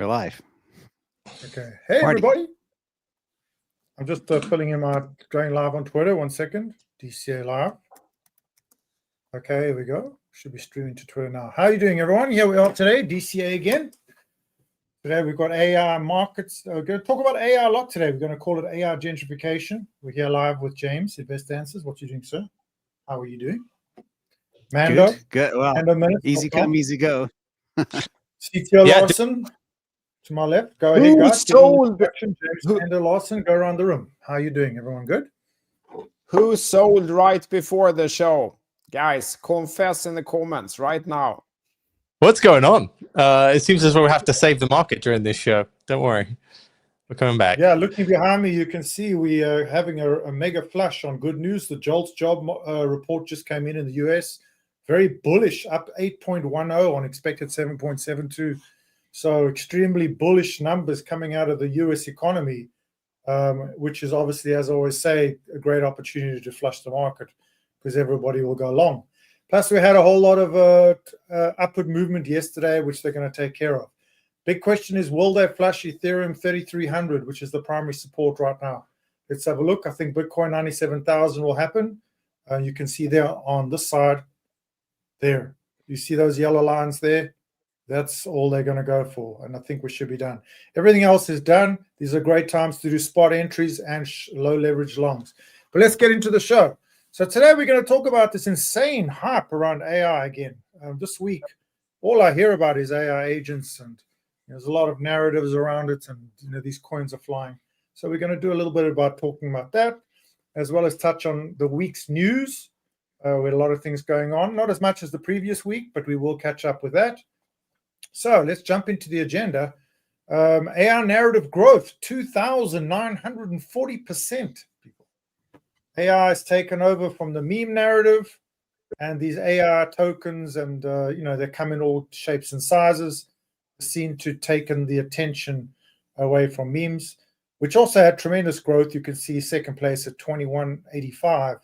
We're live. Okay. Hey, Marty. everybody. I'm just filling in my going live on Twitter. 1 second. DCA live. Okay, here we go. Should be streaming to Twitter now. How are you doing, everyone? Here we are today, DCA again. Today we've got AI markets. We're going to talk about AI a lot today. We're going to call it AI Gentrification. We're here live with James, Invest Answers. What are you doing, sir? How are you doing? Mando. Good. Well, easy come, easy go. CTO Larson. To my left, go ahead, guys. James Mando Larson, go around the room. How are you doing? Everyone good? Who sold right before the show? Guys, confess in the comments right now. What's going on? It seems as though we have to save the market during this show. Don't worry. We're coming back. Yeah, looking behind me, you can see we are having a mega flush on good news. The JOLTS job report just came in the US. Very bullish, up 8.10 on expected 7.72. So extremely bullish numbers coming out of the US economy, which is obviously, as I always say, a great opportunity to flush the market because everybody will go long. Plus, we had a whole lot of upward movement yesterday, which they're going to take care of. Big question is, will they flush Ethereum 3,300, which is the primary support right now? Let's have a look. I think Bitcoin 97,000 will happen. You can see there on this side, there. You see those yellow lines there? That's all they're going to go for, and I think we should be done. Everything else is done. These are great times to do spot entries and low leverage longs. But let's get into the show. So today we're going to talk about this insane hype around AI again. This week, all I hear about is AI agents, and there's a lot of narratives around it, and these coins are flying. So we're going to do a little bit about talking about that, as well as touch on the week's news. With a lot of things going on, not as much as the previous week, but we will catch up with that. So let's jump into the agenda. AI narrative growth, 2,940%. People. AI has taken over from the meme narrative, and these AI tokens, and they come in all shapes and sizes, seem to have taken the attention away from memes, which also had tremendous growth. You can see second place at 2185,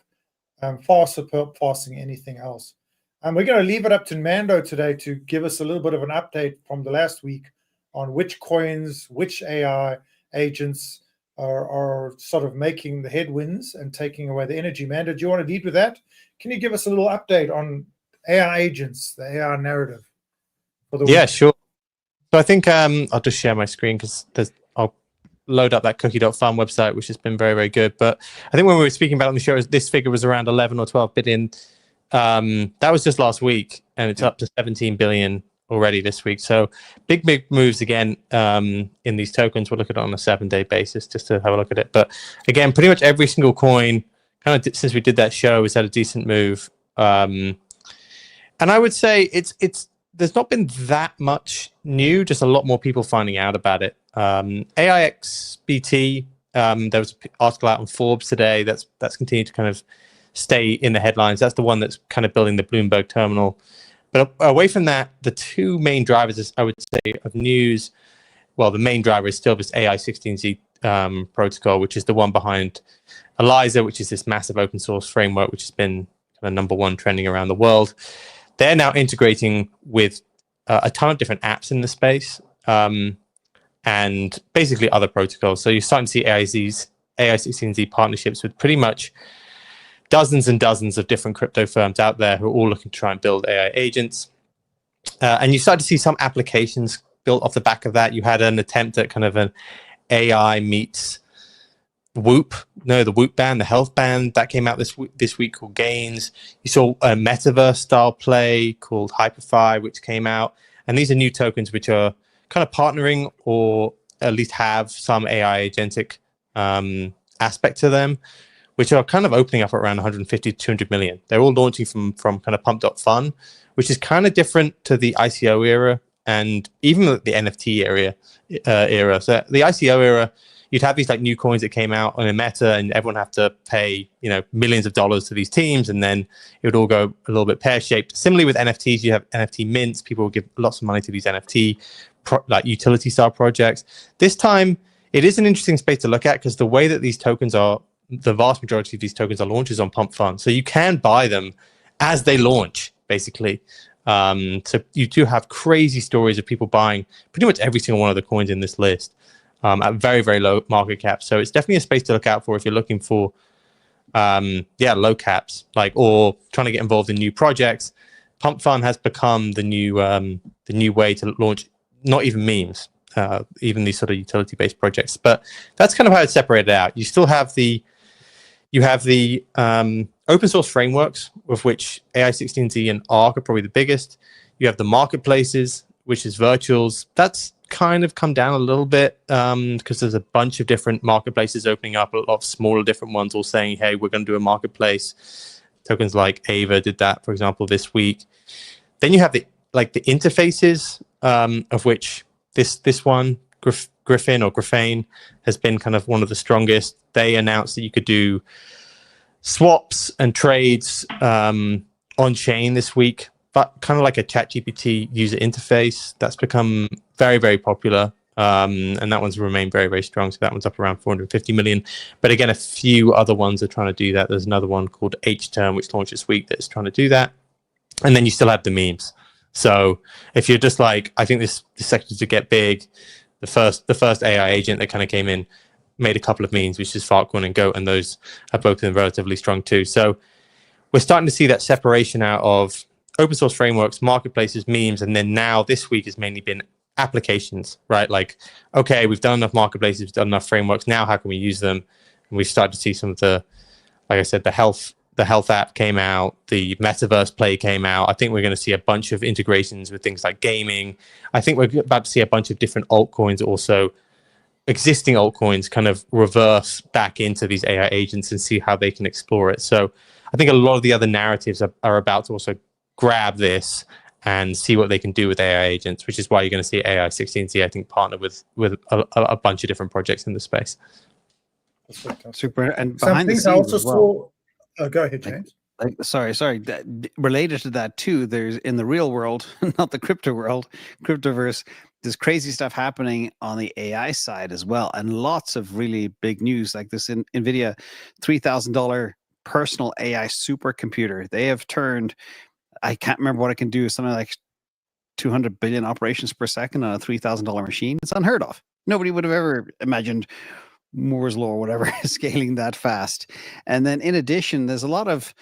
far surpassing anything else. And we're going to leave it up to Mando today to give us a little bit of an update from the last week on which coins, which AI agents are sort of making the headwinds and taking away the energy. Mando, do you want to lead with that? Can you give us a little update on AI agents, the AI narrative for the week? Sure. So I think I'll just share my screen because I'll load up that cookie.farm website, which has been very, very good. But I think when we were speaking about it on the show, this figure was around 11 or 12 billion. That was just last week, and it's up to 17 billion already this week. So big moves again in these tokens. We'll look at it on a 7-day basis just to have a look at it. But again, pretty much every single coin, kind of since we did that show, has had a decent move. And I would say there's not been that much new, just a lot more people finding out about it. AIXBT, there was an article out on Forbes today that's continued to kind of stay in the headlines. That's the one that's kind of building the Bloomberg terminal. But away from that, the two main drivers, I would say, of news, well, the main driver is still this AI 16Z protocol, which is the one behind ELIZA, which is this massive open source framework, which has been kind of #1 trending around the world. They're now integrating with a ton of different apps in the space and basically other protocols. So you're starting to see AI 16Z partnerships with pretty much dozens and dozens of different crypto firms out there who are all looking to try and build AI agents. And you start to see some applications built off the back of that. You had an attempt at kind of an AI meets Whoop, the Whoop band, the health band that came out this week called Gains. You saw a metaverse style play called Hyperfy, which came out. And these are new tokens which are kind of partnering or at least have some AI agentic aspect to them, which are kind of opening up at around 150 to 200 million. They're all launching from kind of pump.fun, which is kind of different to the ICO era and even the NFT era. So the ICO era, you'd have these like new coins that came out on a meta and everyone have to pay, millions of dollars to these teams, and then it would all go a little bit pear-shaped. Similarly with NFTs, you have NFT mints. People will give lots of money to these NFT like utility style projects. This time, it is an interesting space to look at because the way that these tokens are, the vast majority of these tokens are launches on Pump Fund. So you can buy them as they launch, basically. So you do have crazy stories of people buying pretty much every single one of the coins in this list at very, very low market cap. So it's definitely a space to look out for if you're looking for low caps, or trying to get involved in new projects. Pump Fund has become the new way to launch not even memes, even these sort of utility-based projects. But that's kind of how it's separated out. You still have the open source frameworks, of which AI16Z and Arc are probably the biggest. You have the marketplaces, which is Virtuals. That's kind of come down a little bit because there's a bunch of different marketplaces opening up, a lot of smaller different ones all saying, hey, we're going to do a marketplace. Tokens like Ava did that, for example, this week. Then you have the interfaces, of which this one, Griffin or Graphane, has been kind of one of the strongest. They announced that you could do swaps and trades on chain this week, but kind of like a ChatGPT user interface. That's become very, very popular. And that one's remained very, very strong. So that one's up around 450 million. But again, a few other ones are trying to do that. There's another one called H-Term, which launched this week, that's trying to do that. And then you still have the memes. So if you're just like, I think this sector to get big, the first AI agent that kind of came in made a couple of memes, which is Farkon and Goat, and those have both been relatively strong too. So we're starting to see that separation out of open source frameworks, marketplaces, memes, and then now this week has mainly been applications, right? Like, okay, we've done enough marketplaces, we've done enough frameworks. Now, how can we use them? And we've started to see some of the, like I said, the health app came out, the metaverse play came out. I think we're going to see a bunch of integrations with things like gaming. I think we're about to see a bunch of different altcoins also, existing altcoins, kind of reverse back into these AI agents and see how they can explore it. So I think a lot of the other narratives are about to also grab this and see what they can do with AI agents, which is why you're going to see AI16Z, I think, partner with a bunch of different projects in the space. Super. And behind the scenes I also as well. saw. Go ahead, James. Sorry. Related to that too, there's in the real world, not the crypto world, cryptoverse, there's crazy stuff happening on the AI side as well, and lots of really big news like this in NVIDIA $3,000 personal AI supercomputer. They have turned, I can't remember what it can do, something like 200 billion operations per second on a $3,000 machine. It's unheard of. Nobody would have ever imagined Moore's law or whatever scaling that fast. And then in addition, there's a lot of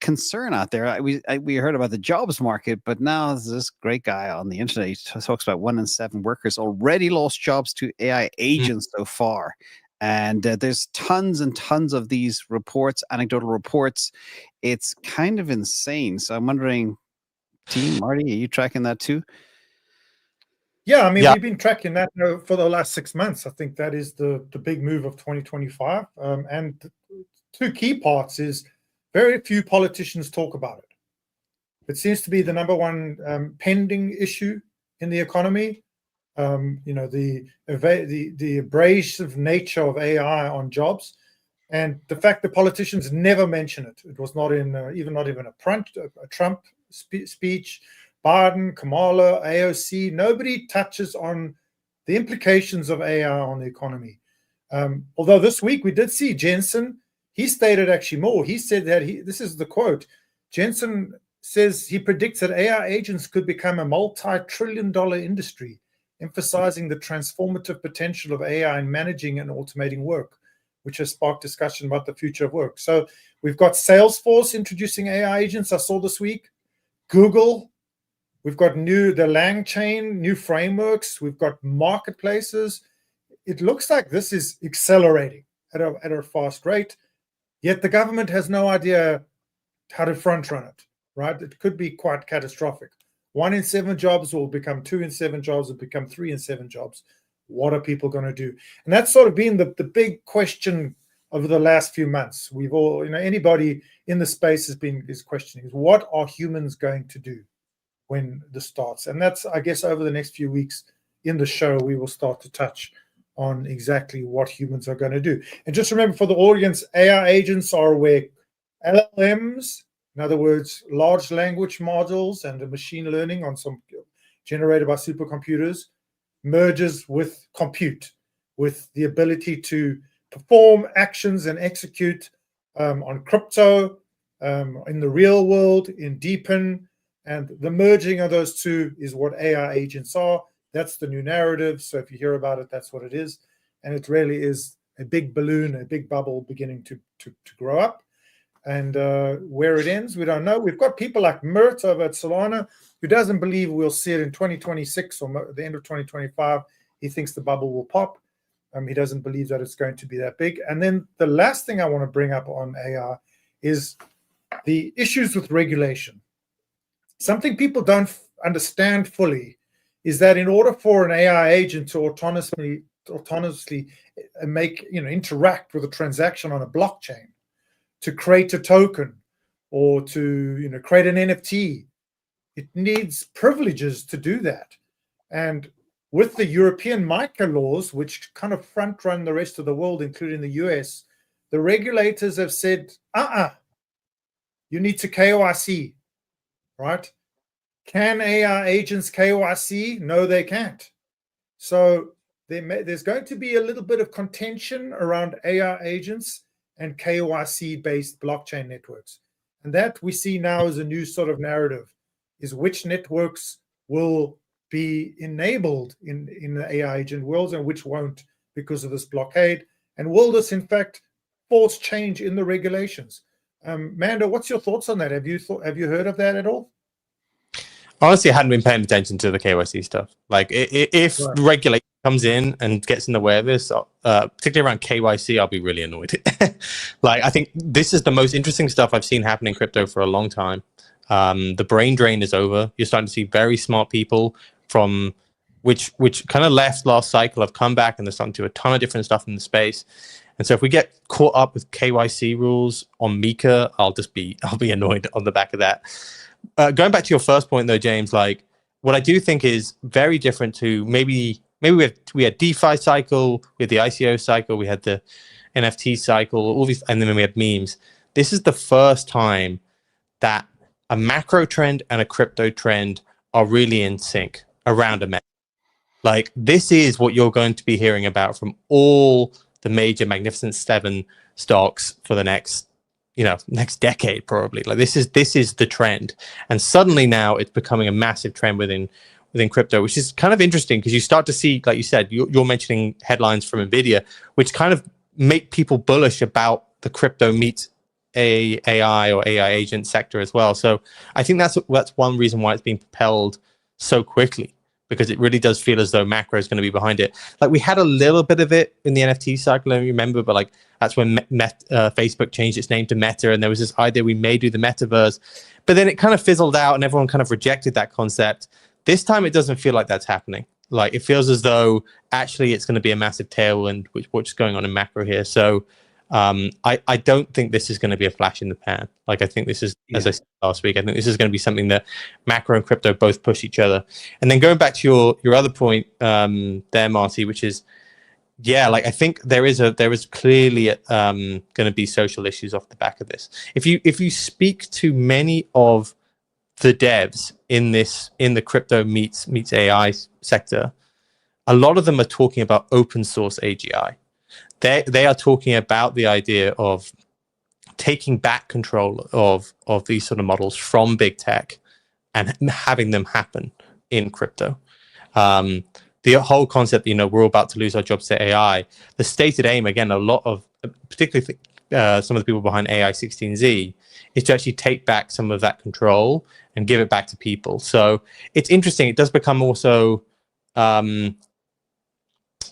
concern out there. We heard about the jobs market, but now there's this great guy on the internet. He talks about 1 in 7 workers already lost jobs to AI agents so far. And there's tons and tons of these reports, anecdotal reports. It's kind of insane. So I'm wondering, team Marty, are you tracking that too? Yeah, I mean, we've been tracking that for the last 6 months. I think that is the big move of 2025. And 2 key parts is very few politicians talk about it. It seems to be the number one pending issue in the economy. The abrasive nature of AI on jobs, and the fact that politicians never mention it. It was not in even a Trump speech. Biden, Kamala, AOC, nobody touches on the implications of AI on the economy. Although this week we did see Jensen, he stated actually more. He said that this is the quote, Jensen says he predicts that AI agents could become a multi-trillion-dollar industry, emphasizing the transformative potential of AI in managing and automating work, which has sparked discussion about the future of work. So we've got Salesforce introducing AI agents, I saw this week. Google, we've got the Lang chain, new frameworks. We've got marketplaces. It looks like this is accelerating at a fast rate, yet the government has no idea how to front run it, right? It could be quite catastrophic. 1 in 7 jobs will become 2 in 7 jobs, will become 3 in 7 jobs. What are people going to do? And that's sort of been the big question over the last few months. We've all, anybody in the space is questioning, what are humans going to do when this starts? And that's, I guess, over the next few weeks in the show, we will start to touch on exactly what humans are going to do. And just remember, for the audience, AI agents are where LLMs, in other words, large language models and the machine learning on some generated by supercomputers, merges with compute, with the ability to perform actions and execute on crypto, in the real world, in Deepin, And the merging of those two is what AI agents are. That's the new narrative. So if you hear about it, that's what it is. And it really is a big balloon, a big bubble beginning to grow up. And where it ends, we don't know. We've got people like Mert over at Solana who doesn't believe we'll see it in 2026 or the end of 2025. He thinks the bubble will pop. He doesn't believe that it's going to be that big. And then the last thing I want to bring up on AI is the issues with regulation. Something people don't understand fully is that in order for an AI agent to autonomously interact with a transaction on a blockchain, to create a token or to create an NFT, it needs privileges to do that. And with the European MiCA laws, which kind of front run the rest of the world, including the US, the regulators have said, you need to KYC, right? Can AI agents KYC? No, they can't. So there's going to be a little bit of contention around AI agents and KYC-based blockchain networks. And that we see now as a new sort of narrative, is which networks will be enabled in the AI agent worlds and which won't because of this blockade. And will this, in fact, force change in the regulations? Mando, what's your thoughts on that? Have you heard of that at all? Honestly, I hadn't been paying attention to the KYC stuff. Like, if Right. the regulator comes in and gets in the way of this, particularly around KYC, I'll be really annoyed. Like, I think this is the most interesting stuff I've seen happen in crypto for a long time. The brain drain is over. You're starting to see very smart people from which kind of left last cycle have come back, and they're starting to do a ton of different stuff in the space. And so if we get caught up with KYC rules on Mika, I'll be annoyed on the back of that. Going back to your first point though, James, like what I do think is very different to maybe we had DeFi cycle, we had the ICO cycle, we had the NFT cycle, all these, and then we had memes. This is the first time that a macro trend and a crypto trend are really in sync around a meta. Like, this is what you're going to be hearing about from all the major Magnificent Seven stocks for the next decade, probably. Like, this is the trend. And suddenly now it's becoming a massive trend within crypto, which is kind of interesting because you start to see, like you said, you're mentioning headlines from NVIDIA, which kind of make people bullish about the crypto meets AI or AI agent sector as well. So I think that's one reason why it's being propelled so quickly, because it really does feel as though macro is going to be behind it. Like, we had a little bit of it in the NFT cycle, I remember, but like that's when Facebook changed its name to Meta, and there was this idea we may do the metaverse, but then it kind of fizzled out and everyone kind of rejected that concept. This time it doesn't feel like that's happening. Like, it feels as though actually it's going to be a massive tailwind, which is going on in macro here. So I don't think this is going to be a flash in the pan. Like, I think this is, as I said last week, I think this is going to be something that macro and crypto both push each other. And then going back to your other point there, Marty, which is, like, I think there is clearly going to be social issues off the back of this. If you speak to many of the devs in the crypto meets AI sector, a lot of them are talking about open source AGI. They are talking about the idea of taking back control of these sort of models from big tech and having them happen in crypto. The whole concept, we're all about to lose our jobs to AI. The stated aim, again, a lot of, particularly some of the people behind AI 16Z, is to actually take back some of that control and give it back to people. So it's interesting. It does become also, I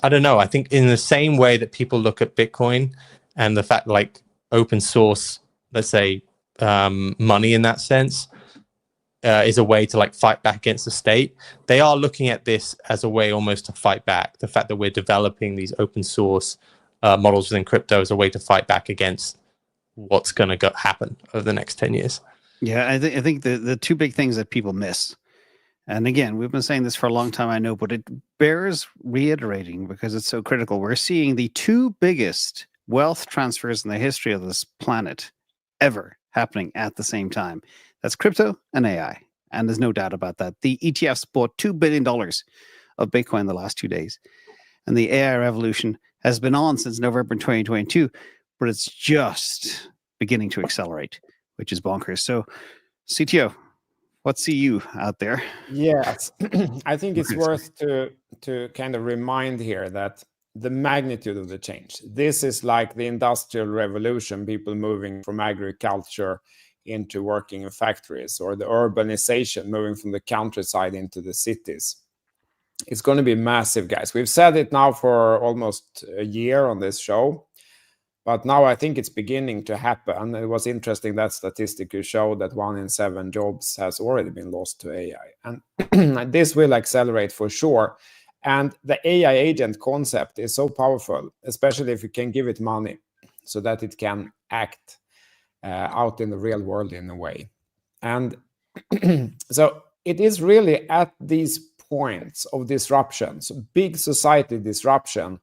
don't know, I think in the same way that people look at Bitcoin and the fact, like, open source, let's say, money in that sense, is a way to, like, fight back against the state. They are looking at this as a way almost to fight back. The fact that we're developing these open source models within crypto is a way to fight back against what's going to happen over the next 10 years. Yeah, I think the two big things that people miss, and again, we've been saying this for a long time, I know, but it bears reiterating because it's so critical. We're seeing the two biggest wealth transfers in the history of this planet ever happening at the same time. That's crypto and AI. And there's no doubt about that. The ETFs bought $2 billion of Bitcoin the last 2 days. And the AI revolution has been on since November 2022, but it's just beginning to accelerate, which is bonkers. So, CTO, What see you out there? Yes, I think it's Okay, worth to kind of remind here that the magnitude of the change. This is like the Industrial Revolution, people moving from agriculture into working in factories, or the urbanization, moving from the countryside into the cities. It's going to be massive, guys. We've said it now for almost a year on this show, but now I think it's beginning to happen. It was interesting, that statistic you showed that 1 in 7 jobs has already been lost to AI. And this will accelerate for sure. And the AI agent concept is so powerful, especially if you can give it money so that it can act out in the real world in a way. And so it is really at these points of disruption, so big society disruption,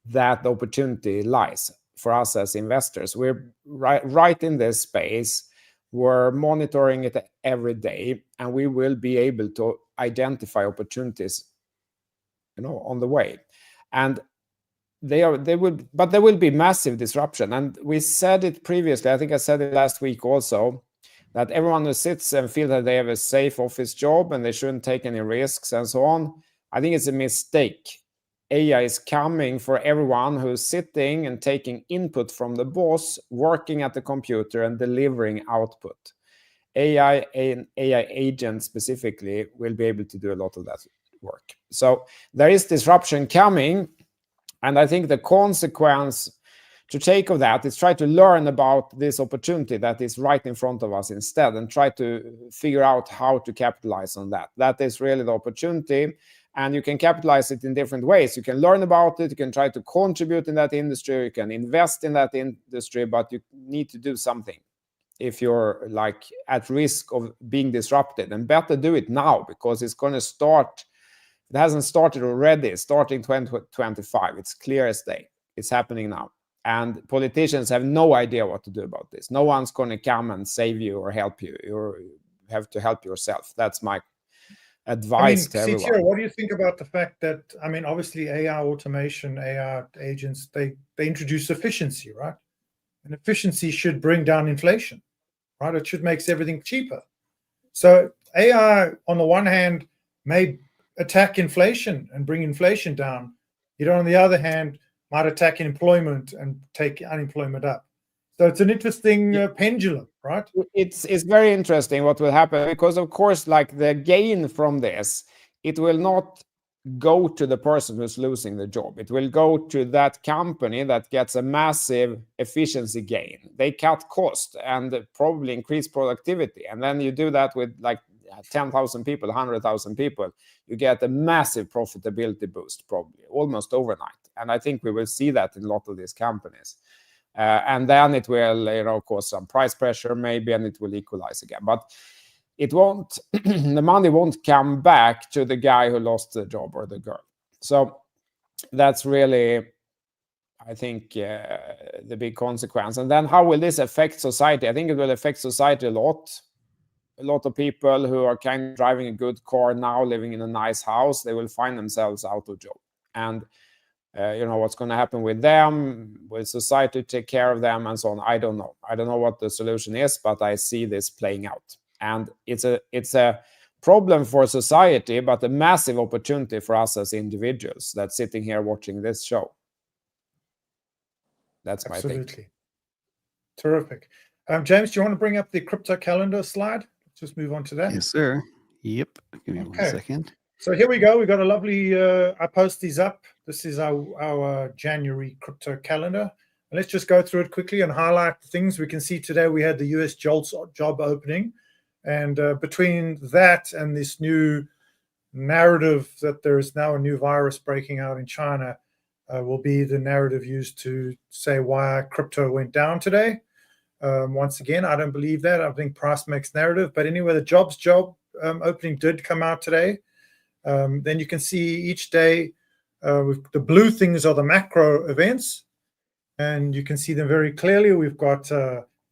that the opportunity lies for us as investors. We're right in this space. We're monitoring it every day, and we will be able to identify opportunities, on the way. And there will be massive disruption. And we said it previously, I think I said it last week also, that everyone who sits and feels that they have a safe office job and they shouldn't take any risks and so on, I think it's a mistake. AI is coming for everyone who's sitting and taking input from the boss, working at the computer and delivering output. AI and AI agents specifically will be able to do a lot of that work. So there is disruption coming, and I think the consequence to take of that is try to learn about this opportunity that is right in front of us instead, and try to figure out how to capitalize on that. That is really the opportunity. And you can capitalize it in different ways. You can learn about it, you can try to contribute in that industry, you can invest in that industry, but you need to do something if you're like at risk of being disrupted. And better do it now, because it's going to start. It hasn't started already, starting 2025. It's clear as day. It's happening now. And politicians have no idea what to do about this. No one's going to come and save you or help you. You have to help yourself. That's my advice to everyone. CTO, what do you think about the fact that, obviously AI automation, AI agents, they introduce efficiency, right? And efficiency should bring down inflation, right? It should make everything cheaper. So AI, on the one hand, may attack inflation and bring inflation down. On the other hand, might attack employment and take unemployment up. So it's an interesting pendulum, right? It's very interesting what will happen, because of course, like the gain from this, it will not go to the person who's losing the job. It will go to that company that gets a massive efficiency gain. They cut cost and probably increase productivity. And then you do that with like 10,000 people, 100,000 people, you get a massive profitability boost, probably almost overnight. And I think we will see that in a lot of these companies. And then it will, cause some price pressure maybe, and it will equalize again. But it won't, the money won't come back to the guy who lost the job or the girl. So that's really, I think, the big consequence. And then how will this affect society? I think it will affect society a lot. A lot of people who are kind of driving a good car now, living in a nice house, they will find themselves out of job. And what's going to happen with them, will society take care of them and so on? I don't know. I don't know what the solution is, but I see this playing out. And it's a problem for society, but a massive opportunity for us as individuals that's sitting here watching this show. That's my thing. Absolutely. Terrific. James, do you want to bring up the crypto calendar slide? Let's just move on to that. Yes, sir. Yep. Give me 1 second. So here we go. We've got a lovely, I post these up. This is our January crypto calendar. And let's just go through it quickly and highlight the things. We can see today we had the US JOLTS job opening. And between that and this new narrative that there is now a new virus breaking out in China will be the narrative used to say why crypto went down today. Once again, I don't believe that. I think price makes narrative. But anyway, the job opening did come out today. Then you can see each day with the blue things are the macro events, and you can see them very clearly. We've got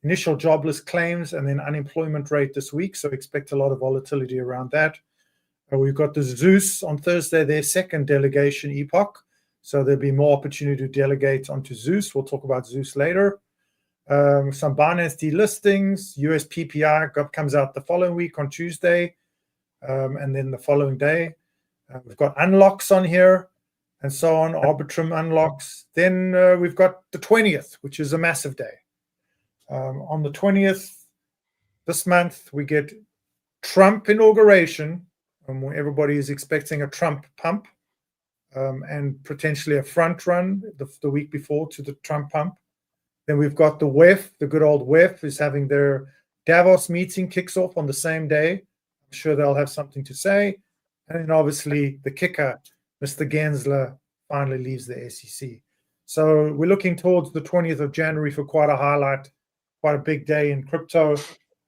initial jobless claims and then unemployment rate this week, so expect a lot of volatility around that. We've got the Zeus on Thursday, their second delegation epoch, so there'll be more opportunity to delegate onto Zeus. We'll talk about Zeus later. some Binance delistings, US PPI comes out the following week on Tuesday, and then the following day. We've got unlocks on here and so on, Arbitrum unlocks. Then we've got the 20th, which is a massive day. On the 20th this month, we get Trump inauguration, where everybody is expecting a Trump pump, and potentially a front run the week before to the Trump pump. Then we've got the WEF, the good old WEF is having their Davos meeting, kicks off on the same day. I'm sure they'll have something to say. And then obviously the kicker, Mr. Gensler, finally leaves the SEC. So we're looking towards the 20th of January for quite a highlight, quite a big day in crypto.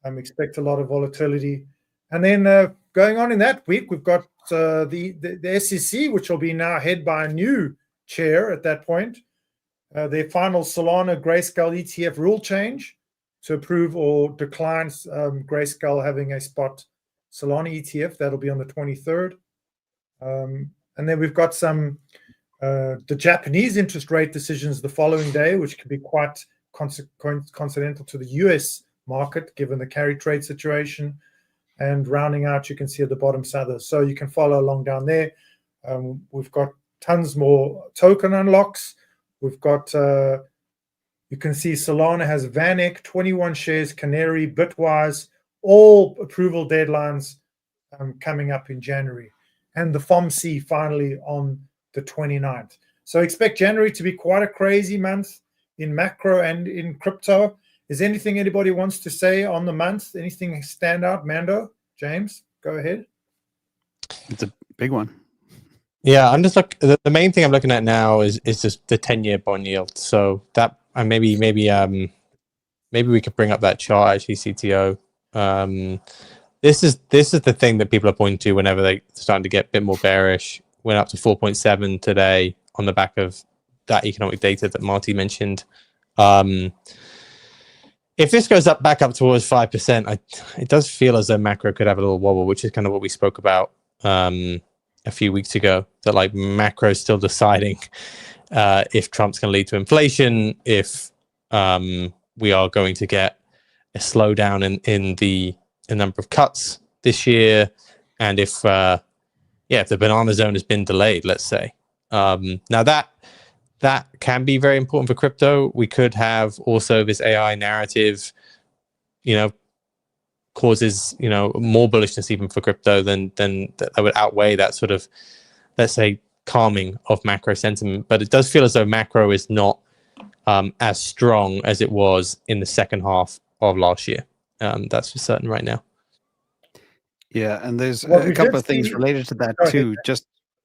Expect a lot of volatility. And then going on in that week, we've got the SEC, which will be now head by a new chair at that point. Their final Solana Grayscale ETF rule change to approve or decline Grayscale having a spot Solana ETF. That'll be on the 23rd. And then we've got some the Japanese interest rate decisions the following day, which could be quite coincidental to the US market, given the carry trade situation. And rounding out, you can see at the bottom side, so you can follow along down there. We've got tons more token unlocks. We've got, you can see Solana has VanEck, 21 shares, Canary, Bitwise, all approval deadlines coming up in January. And the FOMC finally on the 29th. So expect January to be quite a crazy month in macro and in crypto. Is anything anybody wants to say on the month? Anything stand out? Mando, James, go ahead. It's a big one. Yeah, I'm just the main thing I'm looking at now is just the 10-year bond yield. So that maybe we could bring up that chart actually, CTO. This is the thing that people are pointing to whenever they're starting to get a bit more bearish. Went up to 4.7 today on the back of that economic data that Marty mentioned. If this goes back up towards 5%, it does feel as though macro could have a little wobble, which is kind of what we spoke about a few weeks ago. That like macro is still deciding if Trump's going to lead to inflation, if we are going to get a slowdown in the number of cuts this year, and if the banana zone has been delayed, let's say. Now that can be very important for crypto. We could have also this AI narrative, causes, more bullishness even for crypto than that would outweigh that sort of, let's say, calming of macro sentiment. But it does feel as though macro is not as strong as it was in the second half of last year. That's for certain right now. Yeah, and there's a couple of things related to that too.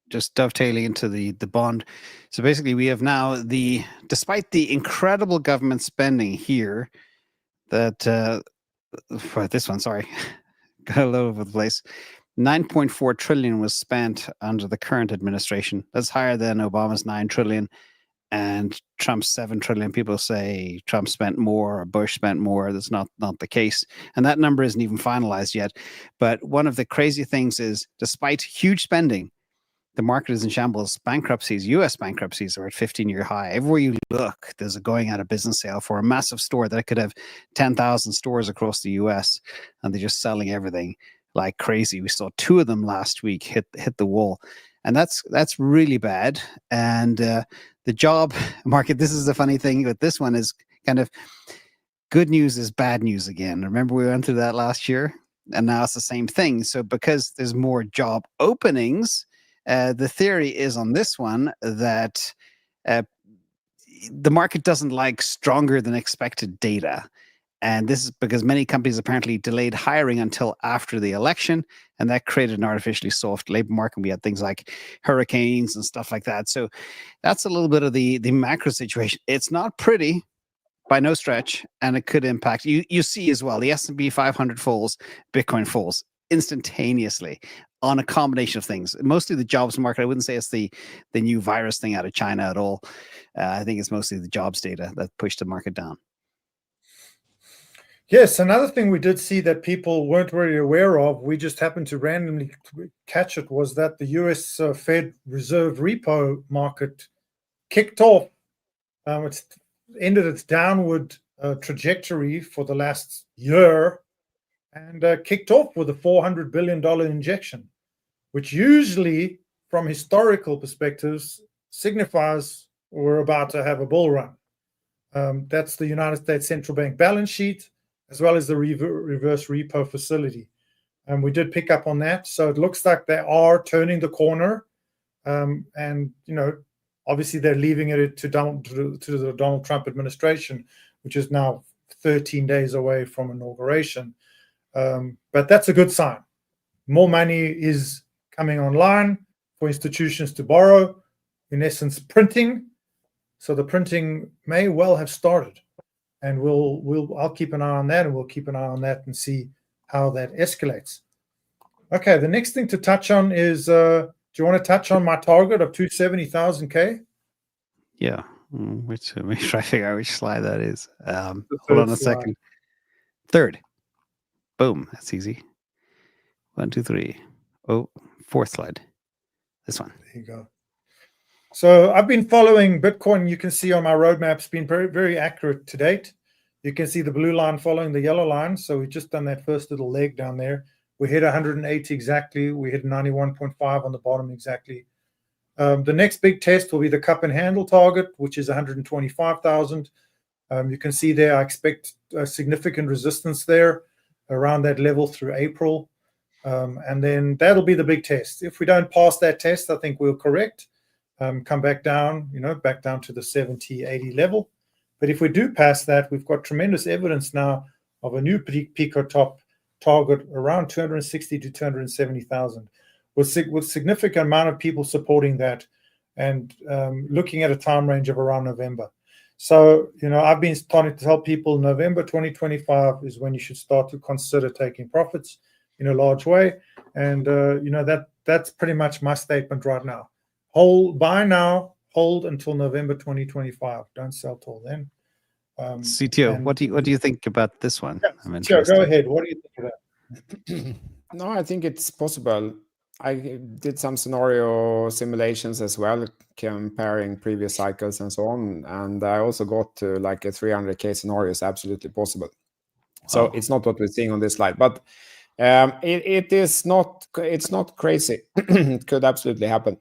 Just dovetailing into the bond. So basically we have now despite the incredible government spending here that for this one, sorry, got all over the place. 9.4 trillion was spent under the current administration. That's higher than Obama's 9 trillion and Trump's 7 trillion. People say Trump spent more or Bush spent more. That's not the case. And that number isn't even finalized yet. But one of the crazy things is, despite huge spending, the market is in shambles. Bankruptcies, US bankruptcies are at 15-year high. Everywhere you look, there's a going out of business sale for a massive store that could have 10,000 stores across the US, and they're just selling everything like crazy. We saw 2 of them last week hit the wall, and that's really bad. And the job market, this is the funny thing with this one, is kind of good news is bad news again. Remember we went through that last year, and now it's the same thing. So because there's more job openings, the theory is on this one that the market doesn't like stronger than expected data. And this is because many companies apparently delayed hiring until after the election, and that created an artificially soft labor market. We had things like hurricanes and stuff like that. So that's a little bit of the macro situation. It's not pretty by no stretch, and it could impact. You see as well, the S&P 500 falls, Bitcoin falls instantaneously on a combination of things. Mostly the jobs market. I wouldn't say it's the new virus thing out of China at all. I think it's mostly the jobs data that pushed the market down. Yes, another thing we did see that people weren't really aware of, we just happened to randomly catch it, was that the US Fed Reserve repo market kicked off. It's ended its downward trajectory for the last year and kicked off with a $400 billion injection, which usually, from historical perspectives, signifies we're about to have a bull run. That's the United States Central Bank balance sheet, as well as the reverse repo facility. And we did pick up on that. So it looks like they are turning the corner. And, obviously they're leaving it to the Donald Trump administration, which is now 13 days away from inauguration. But that's a good sign. More money is coming online for institutions to borrow, in essence, printing. So the printing may well have started, and I'll keep an eye on that, and we'll keep an eye on that and see how that escalates. Okay, the next thing to touch on is, do you want to touch on my target of 270,000K? Yeah. Let me try to figure out which slide that is. Hold on a slide. second. Third. Boom. That's easy. 1, 2, 3. Oh, fourth slide. This one. There you go. So I've been following Bitcoin. You can see on my roadmap, it's been very, very accurate to date. You can see the blue line following the yellow line. So we've just done that first little leg down there. We hit 180 exactly. We hit 91.5 on the bottom exactly. The next big test will be the cup and handle target, which is 125,000. You can see there, I expect a significant resistance there around that level through April. And then that'll be the big test. If we don't pass that test, I think we'll correct, come back down, back down to the 70, 80 level. But if we do pass that, we've got tremendous evidence now of a new Pico top target around 260 to 270,000, with significant amount of people supporting that, and looking at a time range of around November. So, I've been starting to tell people November 2025 is when you should start to consider taking profits in a large way. And, that's pretty much my statement right now. Buy now, hold until November 2025. Don't sell till then. CTO, what do you think about this one? Yeah, sure, go ahead. What do you think of that? No, I think it's possible. I did some scenario simulations as well, comparing previous cycles and so on. And I also got to like a 300K scenario is absolutely possible. So It's not what we're seeing on this slide, but it's not crazy. It could absolutely happen.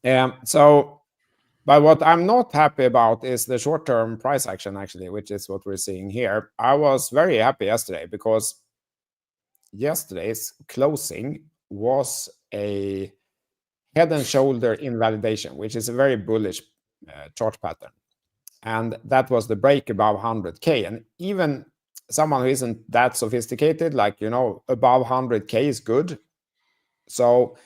But what I'm not happy about is the short-term price action, actually, which is what we're seeing here. I was very happy yesterday because yesterday's closing was a head and shoulder invalidation, which is a very bullish chart pattern. And that was the break above 100K. And even someone who isn't that sophisticated, above 100K is good. So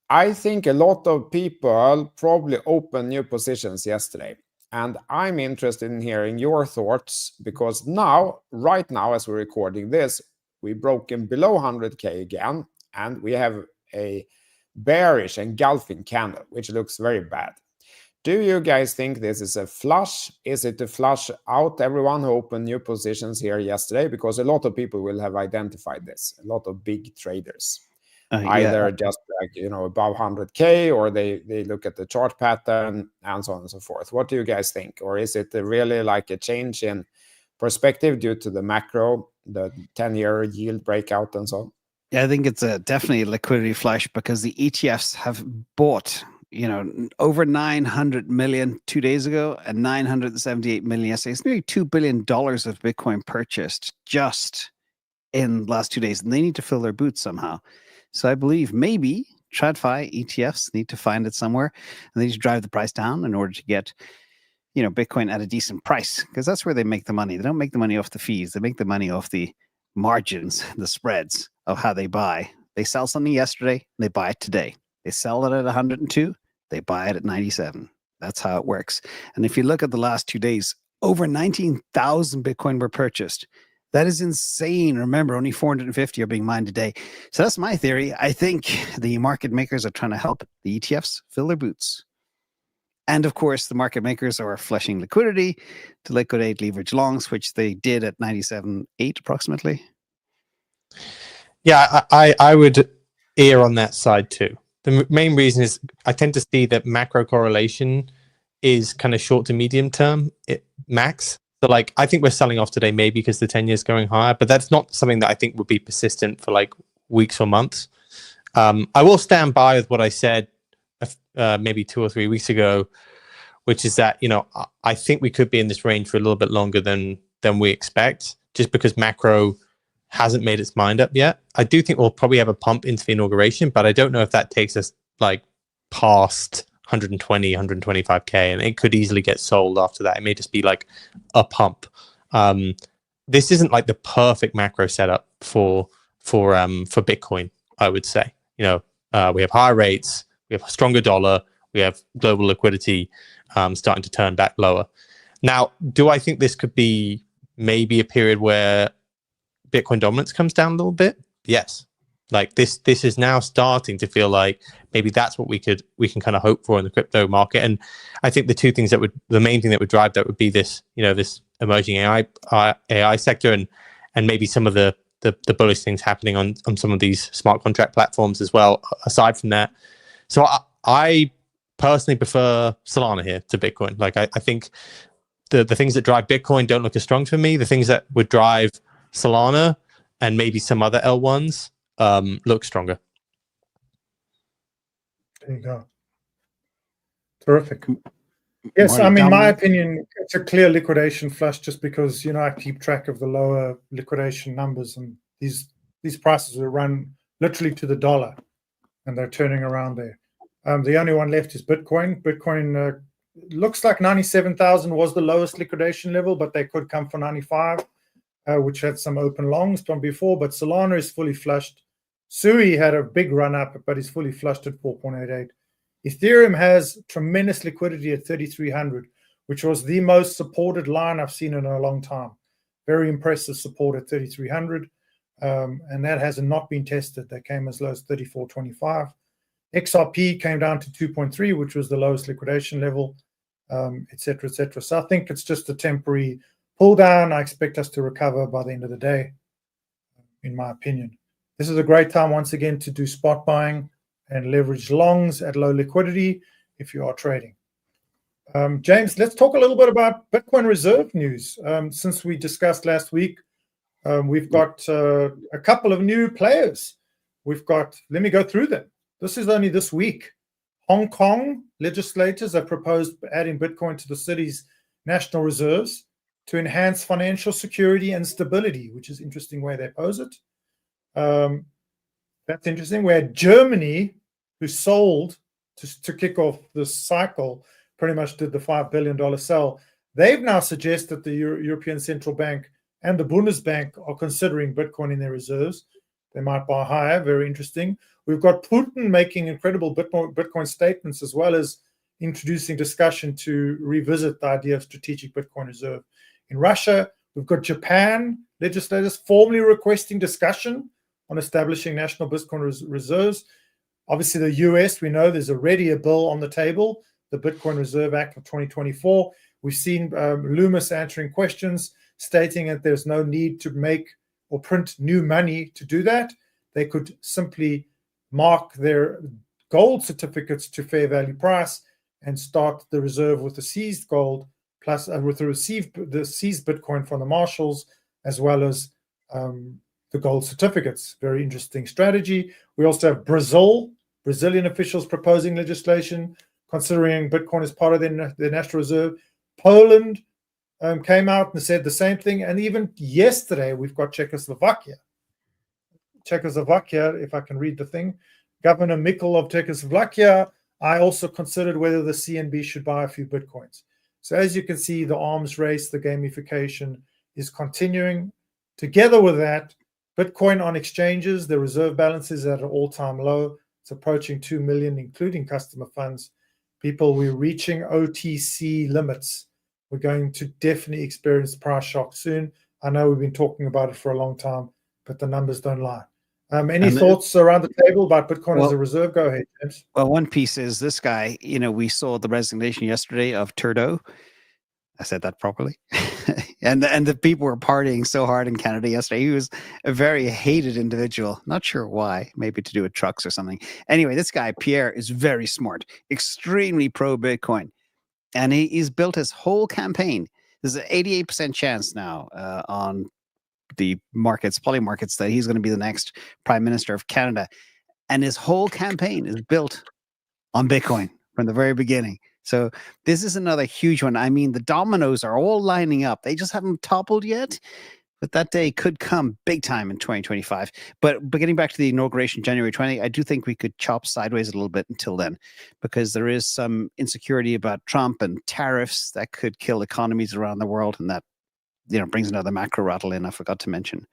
I think a lot of people probably opened new positions yesterday. And I'm interested in hearing your thoughts, because right now, as we're recording this, we've broken below 100K again, and we have a bearish engulfing candle, which looks very bad. Do you guys think this is a flush? Is it to flush out everyone who opened new positions here yesterday? Because a lot of people will have identified this, a lot of big traders. Either just above 100K, or they look at the chart pattern and so on and so forth. What do you guys think? Or is it really like a change in perspective due to the macro, the 10-year yield breakout and so on? Yeah, I think it's definitely a liquidity flush, because the ETFs have bought, over 900 million 2 days ago and 978 million yesterday. It's nearly $2 billion of Bitcoin purchased just in the last 2 days, and they need to fill their boots somehow. So I believe maybe TradFi ETFs need to find it somewhere, and they need to drive the price down in order to get, Bitcoin at a decent price, because that's where they make the money. They don't make the money off the fees. They make the money off the margins, the spreads of how they buy. They sell something yesterday, they buy it today. They sell it at 102, they buy it at 97. That's how it works. And if you look at the last 2 days, over 19,000 Bitcoin were purchased. That is insane. Remember, only 450 are being mined today. So that's my theory. I think the market makers are trying to help the ETFs fill their boots. And of course, the market makers are flushing liquidity to liquidate leverage longs, which they did at 97.8 approximately. Yeah, I would err on that side too. The main reason is I tend to see that macro correlation is kind of short to medium term max. So like, I think we're selling off today maybe because the 10 years going higher, but that's not something that I think would be persistent for like weeks or months. I will stand by with what I said maybe 2 or 3 weeks ago, which is that, you know, I think we could be in this range for a little bit longer than we expect, just because macro hasn't made its mind up yet. I do think we'll probably have a pump into the inauguration, but I don't know if that takes us like past 120, 125K, and it could easily get sold after that. It may just be like a pump. This isn't like the perfect macro setup for Bitcoin, I would say. You know, we have higher rates, we have a stronger dollar, we have global liquidity starting to turn back lower. Now, do I think this could be maybe a period where Bitcoin dominance comes down a little bit? Yes. Like this is now starting to feel like maybe that's what we can kind of hope for in the crypto market. And I think the main thing that would drive that would be this, you know, this emerging AI sector and maybe some of the bullish things happening on some of these smart contract platforms as well, aside from that. So I personally prefer Solana here to Bitcoin. Like I think the things that drive Bitcoin don't look as strong for me. The things that would drive Solana and maybe some other L1s look stronger. There you go. Terrific. Yes, Marty, I mean, my Dominic? opinion, it's a clear liquidation flush, just because, you know, I keep track of the lower liquidation numbers, and these prices will run literally to the dollar, and they're turning around there. The only one left is Bitcoin. Bitcoin looks like 97,000 was the lowest liquidation level, but they could come for 95, which had some open longs from before. But Solana is fully flushed. Sui had a big run up, but is fully flushed at 4.88. Ethereum has tremendous liquidity at 3,300, which was the most supported line I've seen in a long time. Very impressive support at 3,300, and that has not been tested. They came as low as 3,425. XRP came down to 2.3, which was the lowest liquidation level, etc., etc. So I think it's just a temporary pull down. I expect us to recover by the end of the day, in my opinion. This is a great time once again to do spot buying and leverage longs at low liquidity if you are trading. James, let's talk a little bit about Bitcoin Reserve news. Since we discussed last week, we've got a couple of new players. Let me go through them. This is only this week. Hong Kong legislators have proposed adding Bitcoin to the city's national reserves to enhance financial security and stability, which is an interesting way they pose it. That's interesting. Where Germany, who sold to kick off this cycle, pretty much did the $5 billion sell. They've now suggested the European Central Bank and the Bundesbank are considering Bitcoin in their reserves. They might buy higher. Very interesting. We've got Putin making incredible Bitcoin statements, as well as introducing discussion to revisit the idea of strategic Bitcoin reserve. In Russia, we've got Japan legislators formally requesting discussion on establishing national Bitcoin reserves. Obviously, the US, we know there's already a bill on the table, the Bitcoin Reserve Act of 2024. We've seen Loomis answering questions, stating that there's no need to make or print new money to do that. They could simply mark their gold certificates to fair value price and start the reserve with the seized gold, plus with the seized Bitcoin from the marshals, as well as the gold certificates. Very interesting strategy. We also have Brazilian officials proposing legislation considering Bitcoin as part of their national reserve. Poland came out and said the same thing. And even yesterday, we've got Czechoslovakia, if I can read the thing. Governor Mikl of Czechoslovakia, I also considered whether the CNB should buy a few Bitcoins. So as you can see, the arms race, the gamification is continuing. Together with that, Bitcoin on exchanges, the reserve balance is at an all-time low. It's approaching 2 million, including customer funds. We're reaching OTC limits. We're going to definitely experience price shock soon. I know we've been talking about it for a long time, but the numbers don't lie. Any thoughts around the table about Bitcoin as a reserve? Go ahead, James. Well, one piece is this guy, we saw the resignation yesterday of Trudeau. I said that properly. and the people were partying so hard in Canada yesterday. He was a very hated individual. Not sure why. Maybe to do with trucks or something. Anyway, this guy, Pierre, is very smart, extremely pro-Bitcoin. And he's built his whole campaign There's an 88% chance now on the markets, poly markets, that he's going to be the next Prime Minister of Canada. And his whole campaign is built on Bitcoin from the very beginning. So this is another huge one. I mean, the dominoes are all lining up. They just haven't toppled yet, but that day could come big time in 2025. But getting back to the inauguration, January 20, I do think we could chop sideways a little bit until then, because there is some insecurity about Trump and tariffs that could kill economies around the world, and that, you know, brings another macro rattle in. I forgot to mention.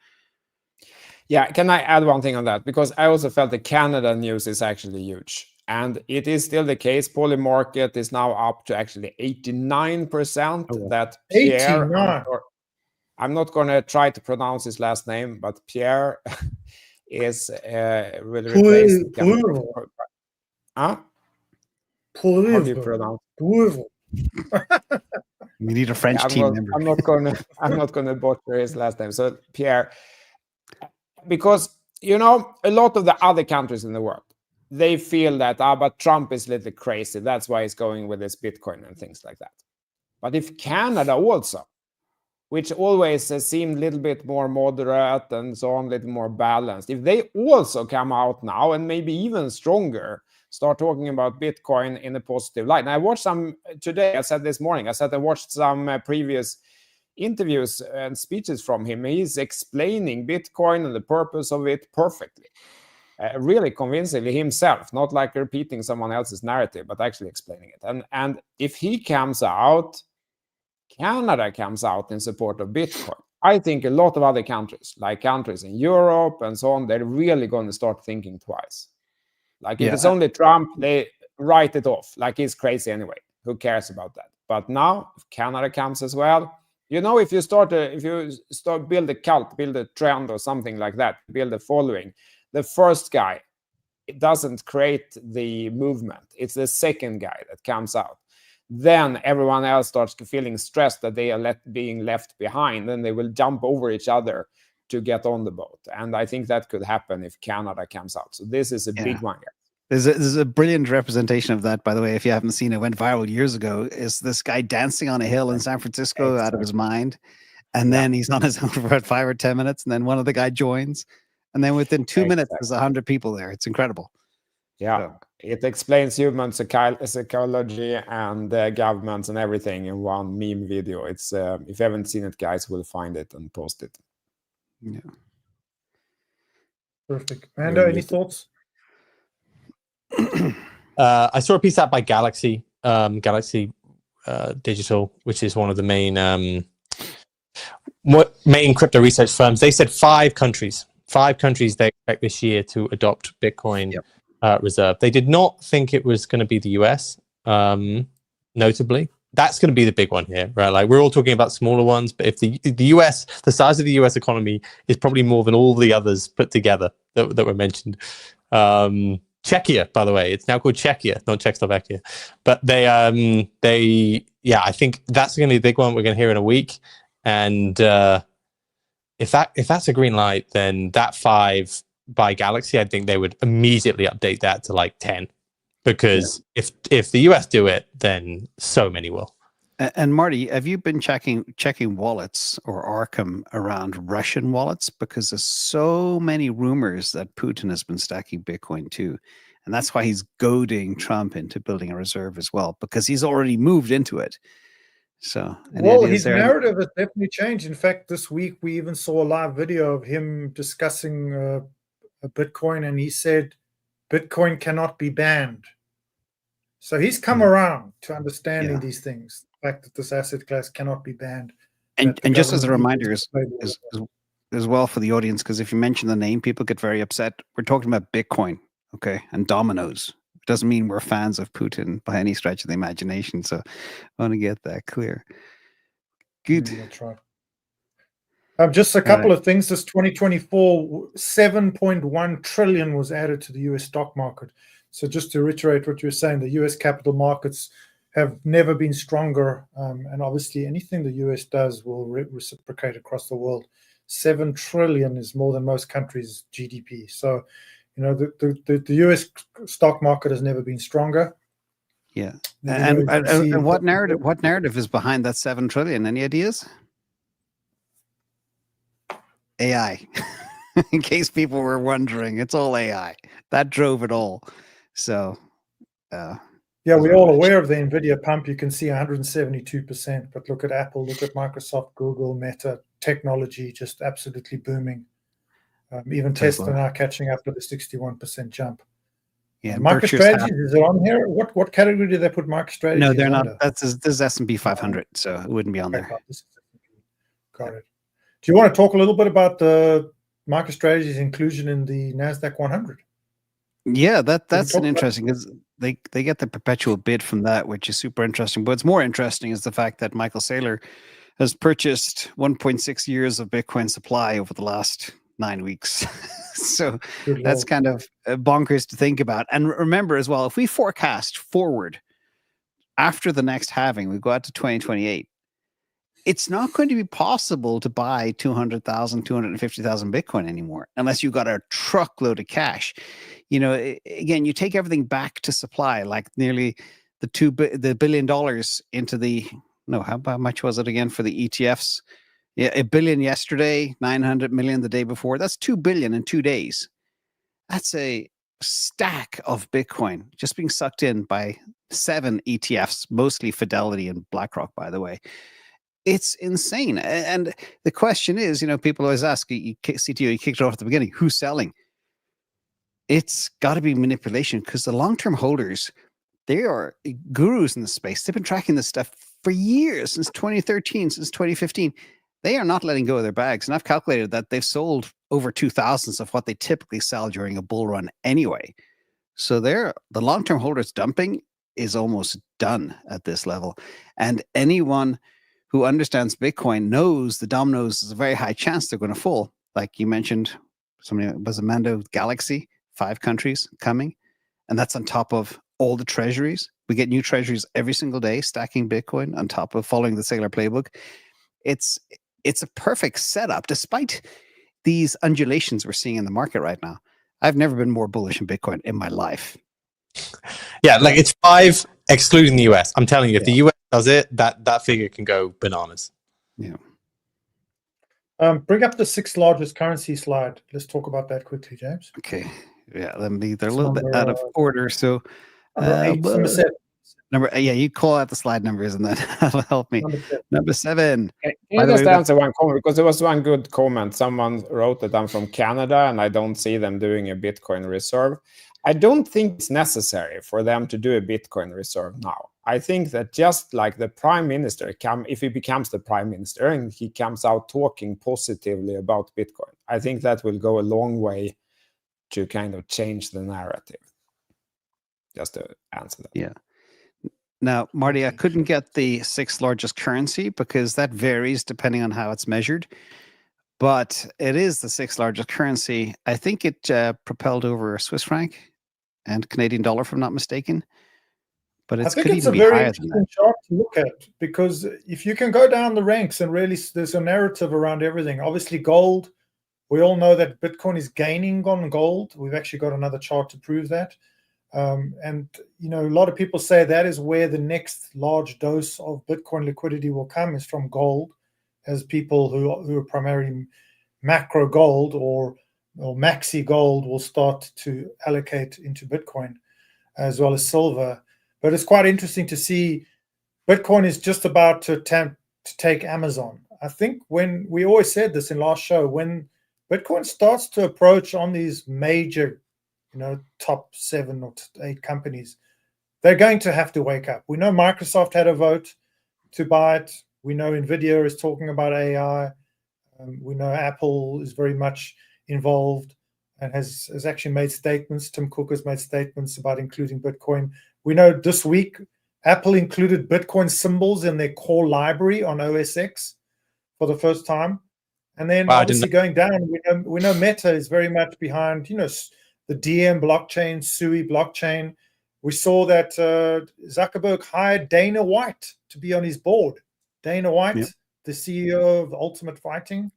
Yeah, can I add one thing on that? Because I also felt the Canada news is actually huge. And it is still the case. Poly market is now up to actually 89%. Oh, that 89. Pierre, I'm not going to try to pronounce his last name, but Pierre is will replace. Huh? How do you pronounce? We need a French Yeah, team member. I'm not gonna butcher his last name. So Pierre, because you know, a lot of the other countries in the world, they feel that but Trump is a little crazy. That's why he's going with this Bitcoin and things like that. But if Canada also, which always seemed a little bit more moderate and so on, a little more balanced, if they also come out now and maybe even stronger, start talking about Bitcoin in a positive light. And I watched some today, I said this morning, I watched some previous interviews and speeches from him. He's explaining Bitcoin and the purpose of it perfectly. Really convincingly himself, not like repeating someone else's narrative, but actually explaining it. And if he comes out, Canada comes out in support of Bitcoin, I think a lot of other countries, like countries in Europe and so on, they're really going to start thinking twice. Like if it's only Trump, they write it off, like he's crazy anyway. Who cares about that? But now, if Canada comes as well, you know, if you start build a cult, build a trend or something like that, build a following, the first guy, it doesn't create the movement. It's the second guy that comes out. Then everyone else starts feeling stressed that they are being left behind. Then they will jump over each other to get on the boat. And I think that could happen if Canada comes out. So this is a big one, guys. There's a brilliant representation of that, by the way. If you haven't seen it, went viral years ago. Is this guy dancing on a hill in San Francisco out of his mind? And then he's on his own for about 5 or 10 minutes. And then one of the guy joins. And then within 2 minutes, there's 100 people there. It's incredible. Yeah, so. It explains human psychology and governments and everything in one meme video. It's if you haven't seen it, guys, we'll find it and post it. Yeah. Perfect. Mando, any thoughts? I saw a piece out by Galaxy Digital, which is one of the main crypto research firms. They said 5 countries they expect this year to adopt Bitcoin reserve. They did not think it was going to be the US, notably. That's going to be the big one here, right? Like, we're all talking about smaller ones, but if the US, the size of the US economy is probably more than all the others put together that were mentioned. Czechia, by the way, it's now called Czechia, not Czechoslovakia. But I think that's going to be the big one we're going to hear in a week. And if that's a green light, then that 5 by Galaxy, I think they would immediately update that to like 10, because if the US do it, then so many will. And Marty, have you been checking wallets or Arkham around Russian wallets? Because there's so many rumors that Putin has been stacking Bitcoin too. And that's why he's goading Trump into building a reserve as well, because he's already moved into it. So, his narrative has definitely changed. In fact, this week we even saw a live video of him discussing Bitcoin, and he said Bitcoin cannot be banned. So he's come around to understanding these things. The fact that this asset class cannot be banned. And just as a reminder as well for the audience, because if you mention the name, people get very upset. We're talking about Bitcoin, okay, and dominoes. It doesn't mean we're fans of Putin by any stretch of the imagination. So I want to get that clear. Good. That's right. Just a couple of things. This 2024, 7.1 trillion was added to the US stock market. So just to reiterate what you were saying, the US capital markets have never been stronger. And obviously anything the US does will reciprocate across the world. 7 trillion is more than most countries' GDP. So, you know, the US stock market has never been stronger. Yeah. Then, you can see And what narrative is behind that 7 trillion? Any ideas? AI. In case people were wondering, it's all AI. That drove it all. So yeah, we're all aware of the NVIDIA pump. You can see 172%, but look at Apple, look at Microsoft, Google, Meta, technology just absolutely booming. Even Tesla now catching up with a 61% jump. Yeah, MicroStrategy, is it on here? What category did they put MicroStrategy? No, they're not. Under? This is S&P 500, so it wouldn't be on there. Got it. Do you want to talk a little bit about the MicroStrategy's inclusion in the NASDAQ 100? Yeah, that's an interesting, because they get the perpetual bid from that, which is super interesting. But what's more interesting is the fact that Michael Saylor has purchased 1.6 years of Bitcoin supply over the last 9 weeks. So that's kind of bonkers to think about. And remember as well, if we forecast forward after the next halving, we go out to 2028, it's not going to be possible to buy 200,000, 250,000 Bitcoin anymore, unless you got a truckload of cash. You know, again, you take everything back to supply, like nearly the $1 billion into the, no, how much was it again for the ETFs? Yeah, $1 billion yesterday, 900 million the day before. That's 2 billion in 2 days. That's a stack of Bitcoin just being sucked in by 7 ETFs, mostly Fidelity and BlackRock, by the way. It's insane. And the question is, you know, people always ask, CTO, you kicked it off at the beginning, who's selling? It's got to be manipulation, because the long-term holders, they are gurus in the space. They've been tracking this stuff for years, since 2013, since 2015. They are not letting go of their bags. And I've calculated that they've sold over 2,000 of what they typically sell during a bull run anyway. So the long-term holders dumping is almost done at this level. And anyone who understands Bitcoin knows the dominoes is a very high chance they're going to fall. Like you mentioned, somebody was a Mando Galaxy, 5 countries coming. And that's on top of all the treasuries. We get new treasuries every single day, stacking Bitcoin on top of following the Saylor playbook. It's a perfect setup, despite these undulations we're seeing in the market right now. I've never been more bullish in Bitcoin in my life. Yeah, like it's 5 excluding the US. I'm telling you, if the US does it, that figure can go bananas. Yeah. Bring up the 6th largest currency slide. Let's talk about that quickly, James. Okay. Yeah, they're a little bit out of order. So number 7. You call out the slide numbers and that'll help me. Number 7. Can you just answer one comment? Because there was one good comment. Someone wrote that I'm from Canada and I don't see them doing a Bitcoin reserve. I don't think it's necessary for them to do a Bitcoin reserve now. I think that just like the prime minister, if he becomes the prime minister and he comes out talking positively about Bitcoin, I think that will go a long way to kind of change the narrative. Just to answer that. Yeah. Now, Marty, I couldn't get the 6th largest currency because that varies depending on how it's measured. But it is the 6th largest currency. I think it propelled over Swiss franc and Canadian dollar, if I'm not mistaken. But I think it's a very interesting chart to look at, because if you can go down the ranks and really, there's a narrative around everything. Obviously, gold. We all know that Bitcoin is gaining on gold. We've actually got another chart to prove that. And, you know, a lot of people say that is where the next large dose of Bitcoin liquidity will come, is from gold, as people who are primarily macro gold or maxi gold will start to allocate into Bitcoin, as well as silver. But it's quite interesting to see Bitcoin is just about to attempt to take Amazon. I think when we always said this in last show, when Bitcoin starts to approach on these major, you know, top 7 or 8 companies, they're going to have to wake up. We know Microsoft had a vote to buy it. We know NVIDIA is talking about AI. We know Apple is very much involved and has actually made statements. Tim Cook has made statements about including Bitcoin. We know this week Apple included Bitcoin symbols in their core library on OS X for the first time. And then obviously going down, we know Meta is very much behind, you know, the DM blockchain, Sui blockchain. We saw that Zuckerberg hired Dana White to be on his board. Dana White, the CEO of Ultimate Fighting.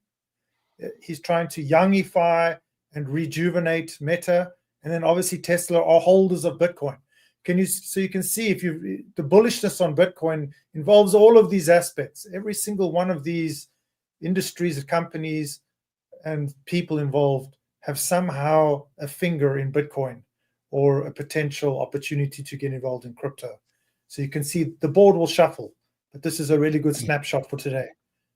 He's trying to youngify and rejuvenate Meta. And then obviously Tesla are holders of Bitcoin. So you can see the bullishness on Bitcoin involves all of these aspects. Every single one of these industries, companies, and people involved have somehow a finger in Bitcoin or a potential opportunity to get involved in crypto. So you can see the board will shuffle, but this is a really good snapshot for today.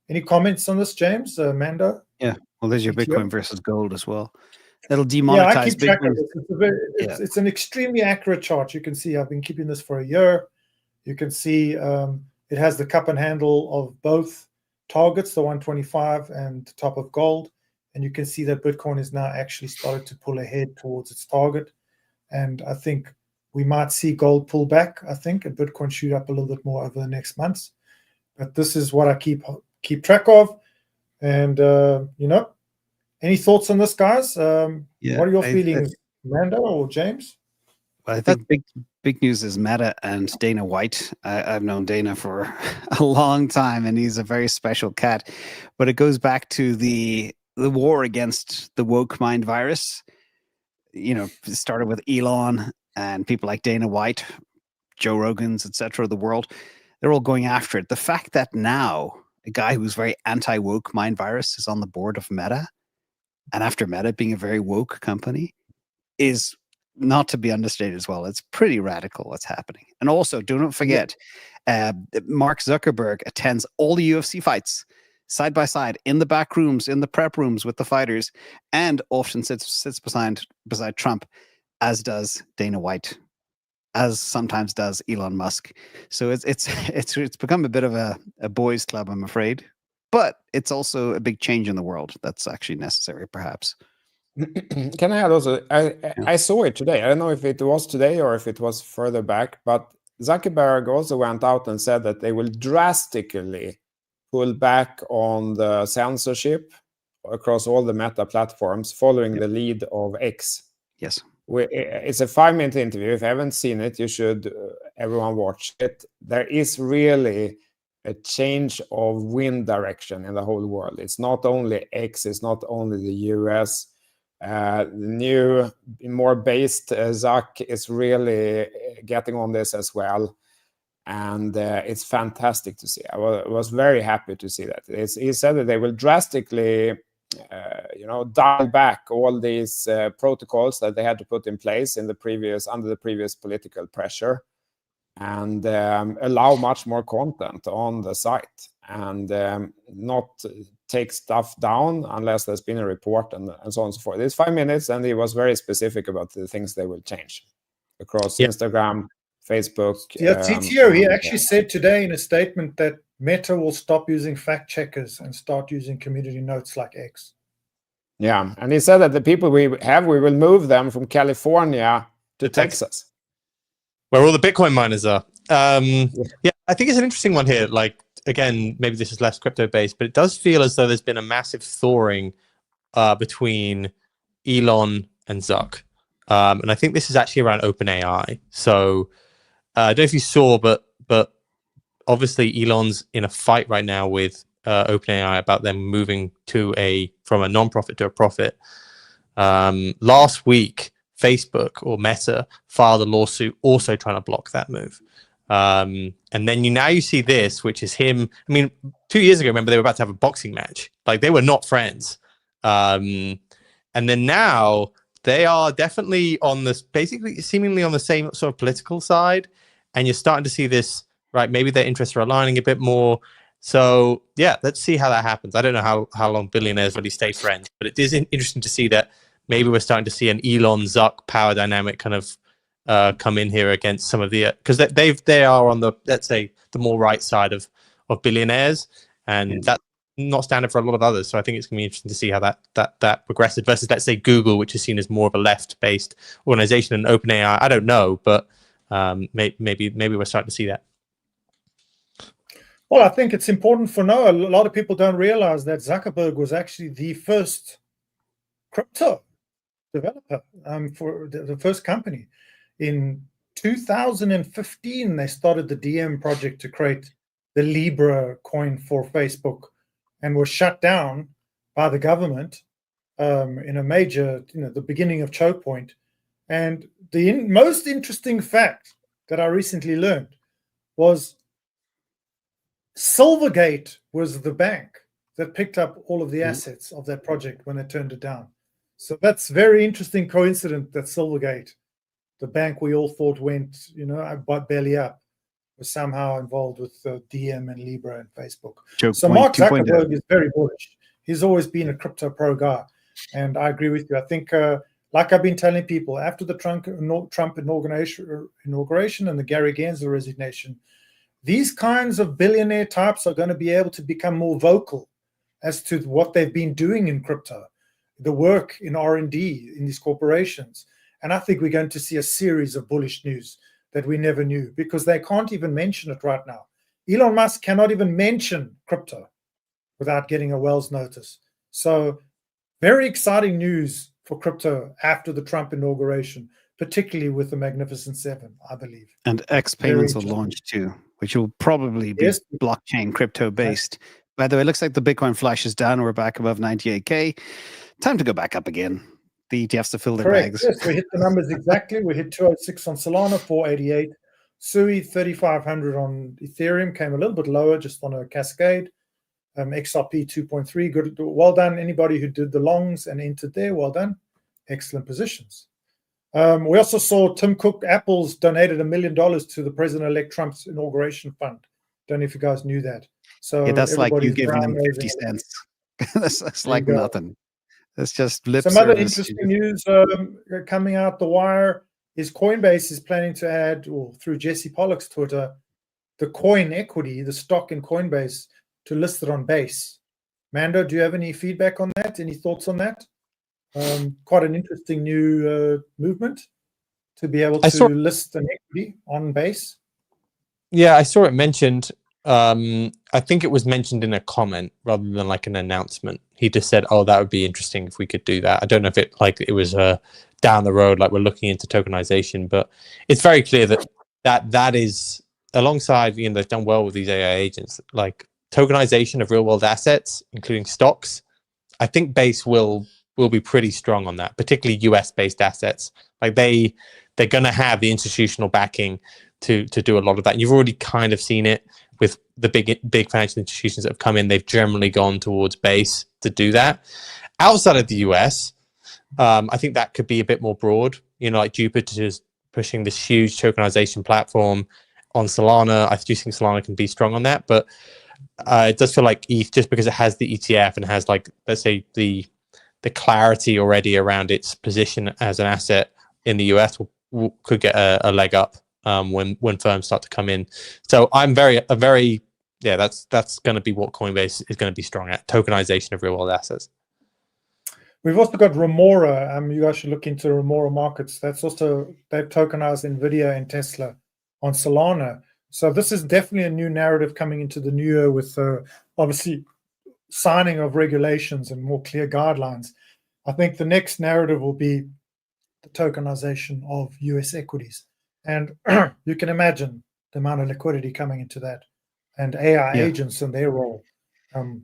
Any comments on this, James? Mando? Yeah. Well, there's your BTO? Bitcoin versus gold as well. That'll demonetize. Yeah, I keep track of Bitcoin. this. It's an extremely accurate chart. You can see I've been keeping this for a year. You can see it has the cup and handle of both targets, the 125 and the top of gold. And you can see that Bitcoin is now actually started to pull ahead towards its target. And I think we might see gold pull back, I think, and Bitcoin shoot up a little bit more over the next months. But this is what I keep track of. And, any thoughts on this, guys? What are your feelings, Mando or James? Well, I think big news is Meta and Dana White. I've known Dana for a long time, and he's a very special cat. But it goes back to the war against the woke mind virus. It started with Elon and people like Dana White, Joe Rogan's, etc. of the world. They're all going after it. The fact that now a guy who's very anti-woke mind virus is on the board of Meta, and after Meta being a very woke company, is not to be understated as well. It's pretty radical what's happening. And also, do not forget, Mark Zuckerberg attends all the UFC fights side by side in the back rooms, in the prep rooms with the fighters, and often sits beside Trump, as does Dana White, as sometimes does Elon Musk. So it's become a bit of a boys' club, I'm afraid. But it's also a big change in the world that's actually necessary, perhaps. Can I add also? I saw it today. I don't know if it was today or if it was further back, but Zuckerberg also went out and said that they will drastically pull back on the censorship across all the Meta platforms, following the lead of X. Yes. It's a 5-minute interview. If you haven't seen it, you should everyone watch it. There is really a change of wind direction in the whole world. It's not only X, it's not only the US. The new, more based Zuck is really getting on this as well. And it's fantastic to see. I was very happy to see that. He said that they will drastically dial back all these protocols that they had to put in place under the previous political pressure, and allow much more content on the site, and not take stuff down unless there's been a report, and so on and so forth. It's 5 minutes, and he was very specific about the things they will change across Instagram, Facebook. TTO, he actually said today in a statement that Meta will stop using fact checkers and start using community notes like X. Yeah, and he said that the people we will move them from California to Texas, where all the Bitcoin miners are. Yeah, I think it's an interesting one here. Like, again, maybe this is less crypto based, but it does feel as though there's been a massive thawing between Elon and Zuck. And I think this is actually around OpenAI. So I don't know if you saw, but obviously Elon's in a fight right now with OpenAI about them moving from a non-profit to a profit. Last week, Facebook or Meta filed a lawsuit also trying to block that move. And then you see this, which is him. I mean, 2 years ago, remember, they were about to have a boxing match. Like, they were not friends. And then now they are definitely on this, basically seemingly on the same sort of political side. And you're starting to see this, right? Maybe their interests are aligning a bit more. So yeah, let's see how that happens. I don't know how long billionaires really stay friends, but it is interesting to see that maybe we're starting to see an Elon Zuck power dynamic kind of come in here against some of the, because they are on the, let's say, the more right side of billionaires, and that's not standard for a lot of others. So I think it's gonna be interesting to see how that progresses versus, let's say, Google, which is seen as more of a left-based organization, and OpenAI. I don't know, but maybe we're starting to see that. Well, I think it's important for a lot of people don't realize that Zuckerberg was actually the first crypto developer for the first company. In 2015, they started the DM project to create the Libra coin for Facebook, and was shut down by the government in a major, the beginning of choke point. And the most interesting fact that I recently learned was Silvergate was the bank that picked up all of the assets of that project when they turned it down. So that's very interesting coincidence that Silvergate, the bank we all thought went, belly up, was somehow involved with DM and Libra and Facebook. So Mark Zuckerberg is very bullish. He's always been a crypto pro guy. And I agree with you. I think, like I've been telling people, after the Trump inauguration and the Gary Gensler resignation, these kinds of billionaire types are going to be able to become more vocal as to what they've been doing in crypto, the work in R&D in these corporations. And I think we're going to see a series of bullish news that we never knew, because they can't even mention it right now. Elon Musk cannot even mention crypto without getting a Wells notice. So very exciting news for crypto after the Trump inauguration, particularly with the Magnificent Seven, I believe. And X payments will launch too, which will probably be blockchain crypto based. By the way, it looks like the Bitcoin flash is down. We're back above 98K. Time to go back up again. The ETFs to fill their bags. Yes, we hit the numbers exactly. We hit 206 on Solana, 488. Sui, 3,500 on Ethereum, came a little bit lower just on a cascade. XRP 2.3, good. Well done, anybody who did the longs and entered there. Well done. Excellent positions. We also saw Tim Cook, Apple's donated $1 million to the President-elect Trump's inauguration fund. Don't know if you guys knew that. So yeah, that's like you giving them 50 cents. that's like nothing. It's just lip service. Some other interesting news coming out the wire is Coinbase is planning to add, or through Jesse Pollock's Twitter, the coin equity, the stock in Coinbase, to list it on Base. Mando, do you have any feedback on that? Any thoughts on that? Quite an interesting new movement to be able to list an equity on Base. Yeah, I saw it mentioned. I think it was mentioned in a comment rather than like an announcement. He just said, "Oh, that would be interesting if we could do that." I don't know if it was down the road, like we're looking into tokenization, but it's very clear that is alongside. They've done well with these AI agents, like tokenization of real world assets, including stocks. I think Base will be pretty strong on that, particularly US based assets. Like they're going to have the institutional backing to do a lot of that. And you've already kind of seen it with the big financial institutions that have come in. They've generally gone towards Base to do that. Outside of the US, I think that could be a bit more broad. Like Jupiter's pushing this huge tokenization platform on Solana. I do think Solana can be strong on that, but it does feel like ETH, just because it has the ETF and has, like, let's say the clarity already around its position as an asset in the US, could get a leg up when firms start to come in. So I'm that's going to be what Coinbase is going to be strong at: tokenization of real world assets. We've also got Remora. You guys should look into Remora Markets. That's also, they've tokenized NVDA and Tesla on Solana. So this is definitely a new narrative coming into the new year with obviously signing of regulations and more clear guidelines. I think the next narrative will be the tokenization of US equities. And you can imagine the amount of liquidity coming into that, and AI agents and their role.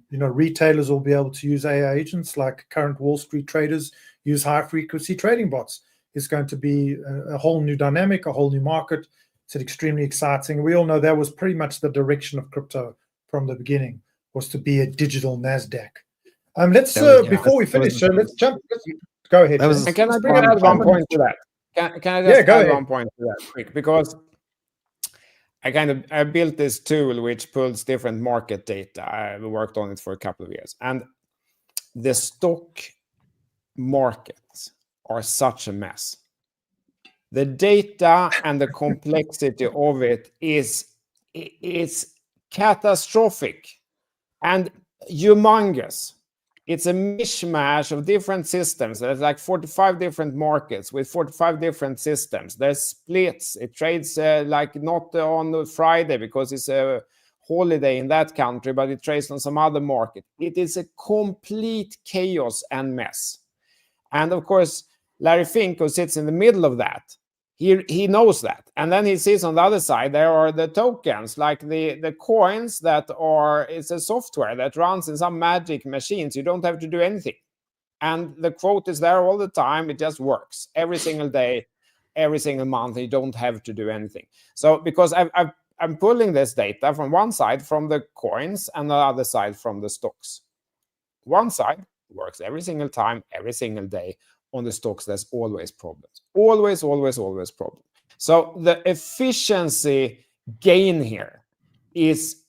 Retailers will be able to use AI agents, like current Wall Street traders use high-frequency trading bots. It's going to be a whole new dynamic, a whole new market. It's extremely exciting. We all know that was pretty much the direction of crypto from the beginning, was to be a digital NASDAQ. Before we finish, let's jump. Go ahead. Can I add one point to that? Can I just add one point to that quick? Because I built this tool which pulls different market data. I worked on it for a couple of years, and the stock markets are such a mess. The data and the complexity of it is catastrophic and humongous. It's a mishmash of different systems. There's like 45 different markets with 45 different systems. There's splits. It trades like not on Friday because it's a holiday in that country, but it trades on some other market. It is a complete chaos and mess. And of course, Larry Fink, who sits in the middle of that, he knows that. And then he sees on the other side, there are the tokens, like the coins that it's a software that runs in some magic machines. You don't have to do anything. And the quote is there all the time. It just works every single day. every single month. You don't have to do anything. So because I'm pulling this data from one side from the coins and the other side from the stocks. One side works every single time, every single day. On the stocks, there's always problems. Always problems. So the efficiency gain here is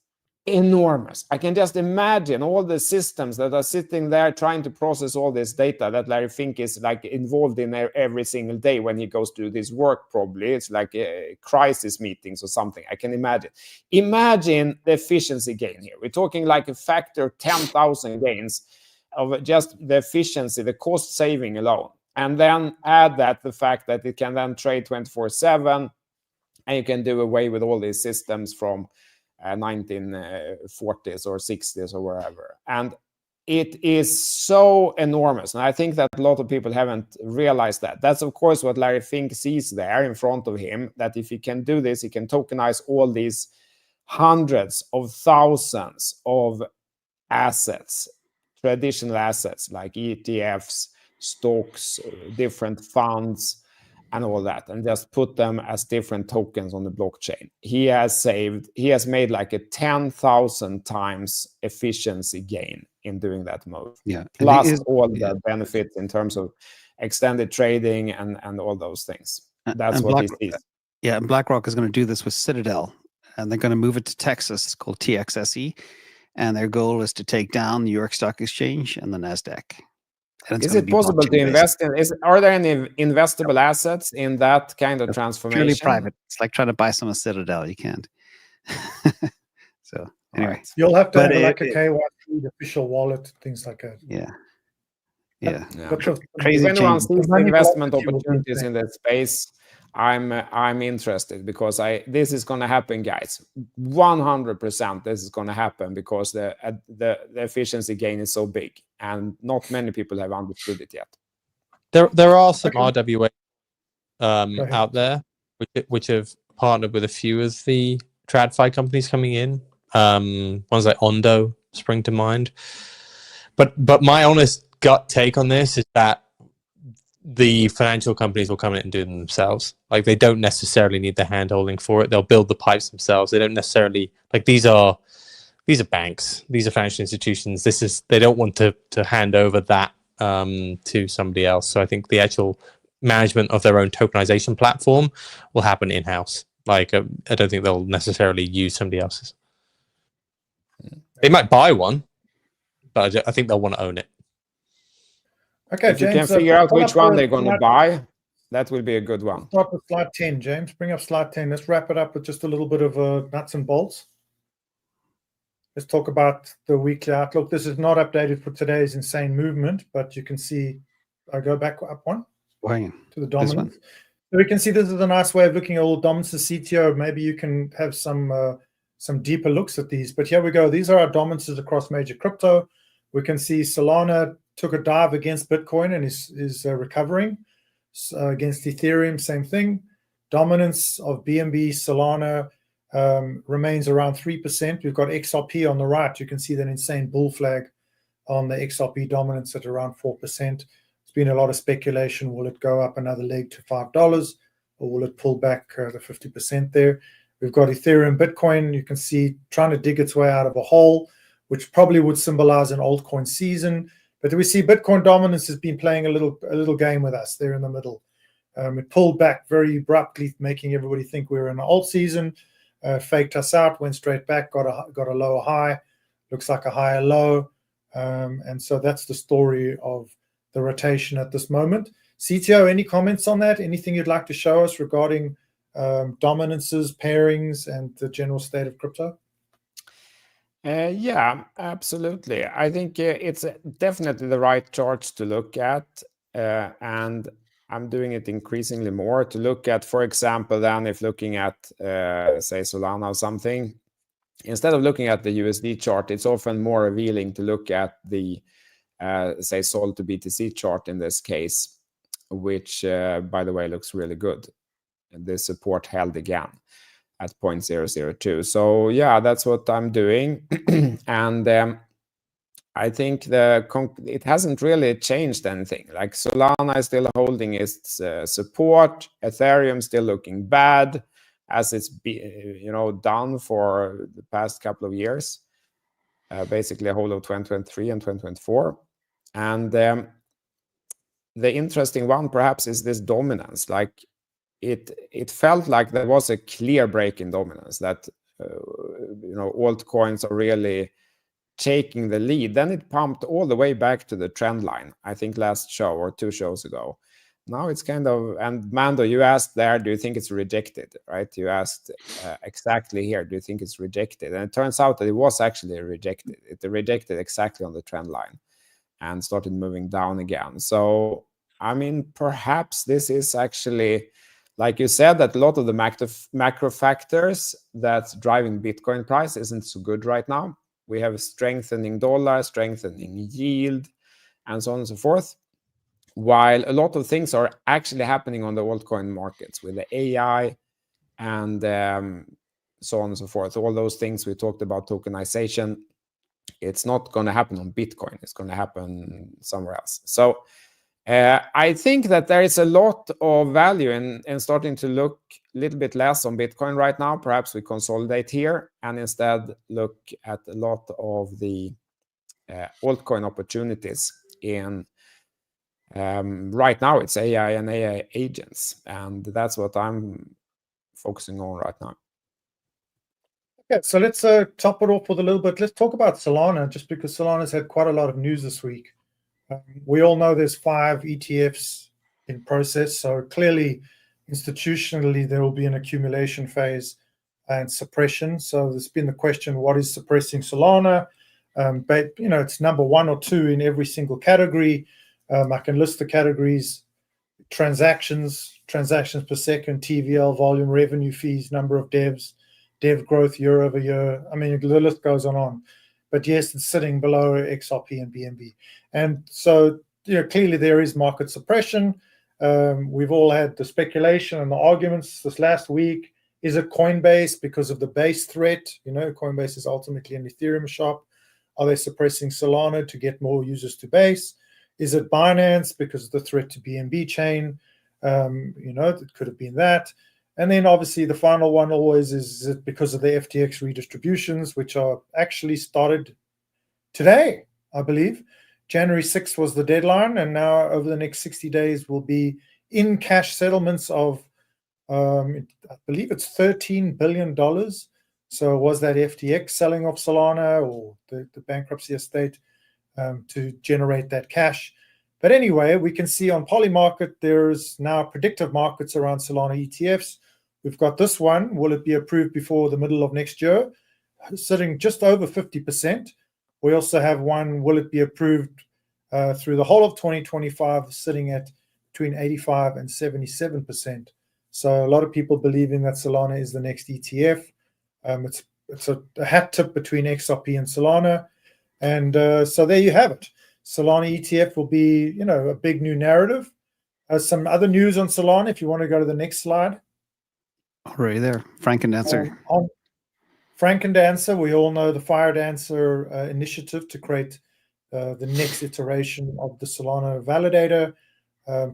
enormous. I can just imagine all the systems that are sitting there trying to process all this data that Larry Fink is like involved in every single day when he goes to this work. Probably it's like crisis meetings or something. I can imagine. Imagine the efficiency gain here. We're talking like a factor 10,000 gains of just the efficiency, the cost saving alone. And then add that the fact that it can then trade 24/7, and you can do away with all these systems from 1940s or 60s or wherever. And it is so enormous. And I think that a lot of people haven't realized that. That's, of course, what Larry Fink sees there in front of him, that if he can do this, he can tokenize all these hundreds of thousands of assets, traditional assets like ETFs, stocks, different funds, and all that, and just put them as different tokens on the blockchain. He has made like a 10,000 times efficiency gain in doing that move. Yeah. Plus all the benefits in terms of extended trading and all those things. That's what he sees. Yeah, and BlackRock is going to do this with Citadel, and they're going to move it to Texas. It's called TXSE, and their goal is to take down the New York Stock Exchange and the NASDAQ. Is it possible to invest in? Are there any investable assets in that kind of transformation? Purely private. It's like trying to buy some of Citadel. You can't. So anyway, right. You'll have to have like a KYC, official wallet, things like that. Yeah. Crazy. If anyone sees investment opportunities in that space, I'm interested, because this is going to happen, guys. 100% this is going to happen, because the efficiency gain is so big, and not many people have understood it yet. There are some RWA out there which have partnered with a few of the TradFi companies coming in. Ones like Ondo spring to mind. But my honest gut take on this is that the financial companies will come in and do them themselves. Like, they don't necessarily need the hand-holding for it. They'll build the pipes themselves. They don't necessarily, like, these are banks. These are financial institutions. They don't want to hand over that to somebody else. So I think the actual management of their own tokenization platform will happen in-house. Like, I don't think they'll necessarily use somebody else's. They might buy one, but I think they'll want to own it. Okay, if James, you can figure out which one they're going to buy, that will be a good one. Start with slide 10, James. Bring up slide 10. Let's wrap it up with just a little bit of nuts and bolts. Let's talk about the weekly outlook. This is not updated for today's insane movement, but you can see, I go back up one to the dominance. So we can see this is a nice way of looking at all dominances. CTO, maybe you can have some deeper looks at these. But here we go. These are our dominances across major crypto. We can see Solana took a dive against Bitcoin and is recovering. Against Ethereum, same thing. Dominance of BNB, Solana remains around 3%. We've got XRP on the right. You can see that insane bull flag on the XRP dominance at around 4%. There's been a lot of speculation. Will it go up another leg to $5, or will it pull back the 50% there? We've got Ethereum, Bitcoin. You can see trying to dig its way out of a hole, which probably would symbolize an altcoin season. But we see Bitcoin dominance has been playing a little game with us there in the middle. It pulled back very abruptly, making everybody think we were in an alt season. Faked us out, went straight back, got a lower high, looks like a higher low. And so that's the story of the rotation at this moment. CTO, any comments on that? Anything you'd like to show us regarding dominances, pairings, and the general state of crypto? Yeah, absolutely. I think it's definitely the right charts to look at, and I'm doing it increasingly more to look at, for example, then if looking at, say, Solana or something, instead of looking at the USD chart, it's often more revealing to look at the, say, Sol to BTC chart in this case, which, by the way, looks really good. And the support held again at 0.002. So yeah, that's what I'm doing. And I think it hasn't really changed anything. Like Solana is still holding its support. Ethereum still looking bad, as it's done for the past couple of years, basically a whole of 2023 and 2024. And the interesting one perhaps is this dominance. Like it felt like there was a clear break in dominance, that altcoins are really taking the lead. Then it pumped all the way back to the trend line, I think last show or 2 shows ago. Now it's kind of, and Mando, you asked there, do you think it's rejected, right? You asked exactly here, do you think it's rejected? And it turns out that it was actually rejected. It rejected exactly on the trend line and started moving down again. So, I mean, perhaps this is actually, like you said, that a lot of the macro factors that's driving Bitcoin price isn't so good right now. We have a strengthening dollar, strengthening yield, and so on and so forth. While a lot of things are actually happening on the altcoin markets with the AI and so on and so forth. All those things we talked about, tokenization, it's not going to happen on Bitcoin. It's going to happen somewhere else. So I think that there is a lot of value in starting to look a little bit less on Bitcoin right now. Perhaps we consolidate here and instead look at a lot of the altcoin opportunities in right now. It's AI and AI agents, and that's what I'm focusing on right now. Okay, so let's top it off with a little bit. Let's talk about Solana, just because Solana's had quite a lot of news this week. We all know there's 5 ETFs in process, so clearly institutionally there will be an accumulation phase and suppression. So there's been the question, what is suppressing Solana? But it's number 1 or 2 in every single category. I can list the categories: transactions per second, TVL, volume, revenue, fees, number of devs, dev growth year over year. I mean, the list goes on. But yes, it's sitting below XRP and BNB. And so, clearly there is market suppression. We've all had the speculation and the arguments this last week. Is it Coinbase because of the base threat? Coinbase is ultimately an Ethereum shop. Are they suppressing Solana to get more users to base? Is it Binance because of the threat to BNB chain? It could have been that. And then obviously the final one always is it because of the FTX redistributions, which are actually started today, I believe. January 6th was the deadline, and now over the next 60 days will be in cash settlements of, I believe it's $13 billion. So was that FTX selling off Solana or the bankruptcy estate to generate that cash? But anyway, we can see on Polymarket, there's now predictive markets around Solana ETFs. We've got this one. Will it be approved before the middle of next year? Sitting just over 50%. We also have one, will it be approved through the whole of 2025, sitting at between 85 and 77%. So a lot of people believing that Solana is the next ETF. It's a hat tip between XRP and Solana. And so there you have it. Solana ETF will be, a big new narrative. Some other news on Solana, if you want to go to the next slide. Already there. Frankendancer. On Frankendancer, we all know the Fire Dancer initiative to create the next iteration of the Solana validator,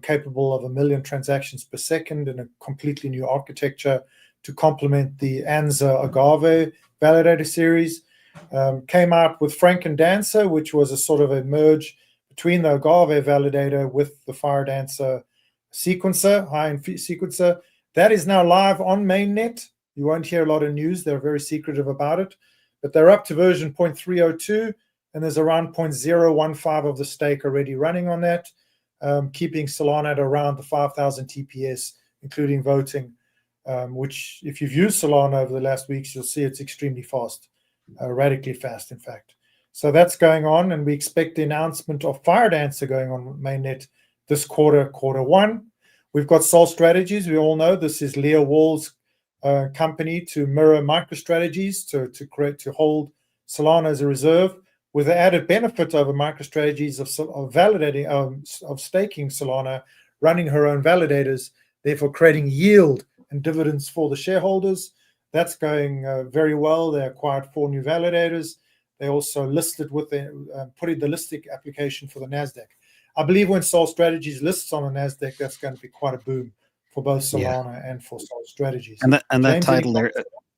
capable of 1 million transactions per second in a completely new architecture to complement the Anza Agave validator series. Came out with Frankendancer, which was a sort of a merge between the Agave validator with the Fire Dancer sequencer, high-end sequencer. That is now live on mainnet. You won't hear a lot of news. They're very secretive about it. But they're up to version 0.302, and there's around 0.015 of the stake already running on that, keeping Solana at around the 5,000 TPS, including voting, which if you've used Solana over the last weeks, you'll see it's extremely fast, radically fast, in fact. So that's going on, and we expect the announcement of Fire Dancer going on mainnet this quarter 1. We've got Sol Strategies. We all know this is Leah Wall's company to mirror MicroStrategies to hold Solana as a reserve, with the added benefit over MicroStrategies of validating of staking Solana, running her own validators, therefore creating yield and dividends for the shareholders. That's going very well. They acquired 4 new validators. They also listed with the put in the listing application for the Nasdaq. I believe when Sol Strategies lists on the Nasdaq, that's going to be quite a boom for both Solana and for Sol Strategies. And that James, title there,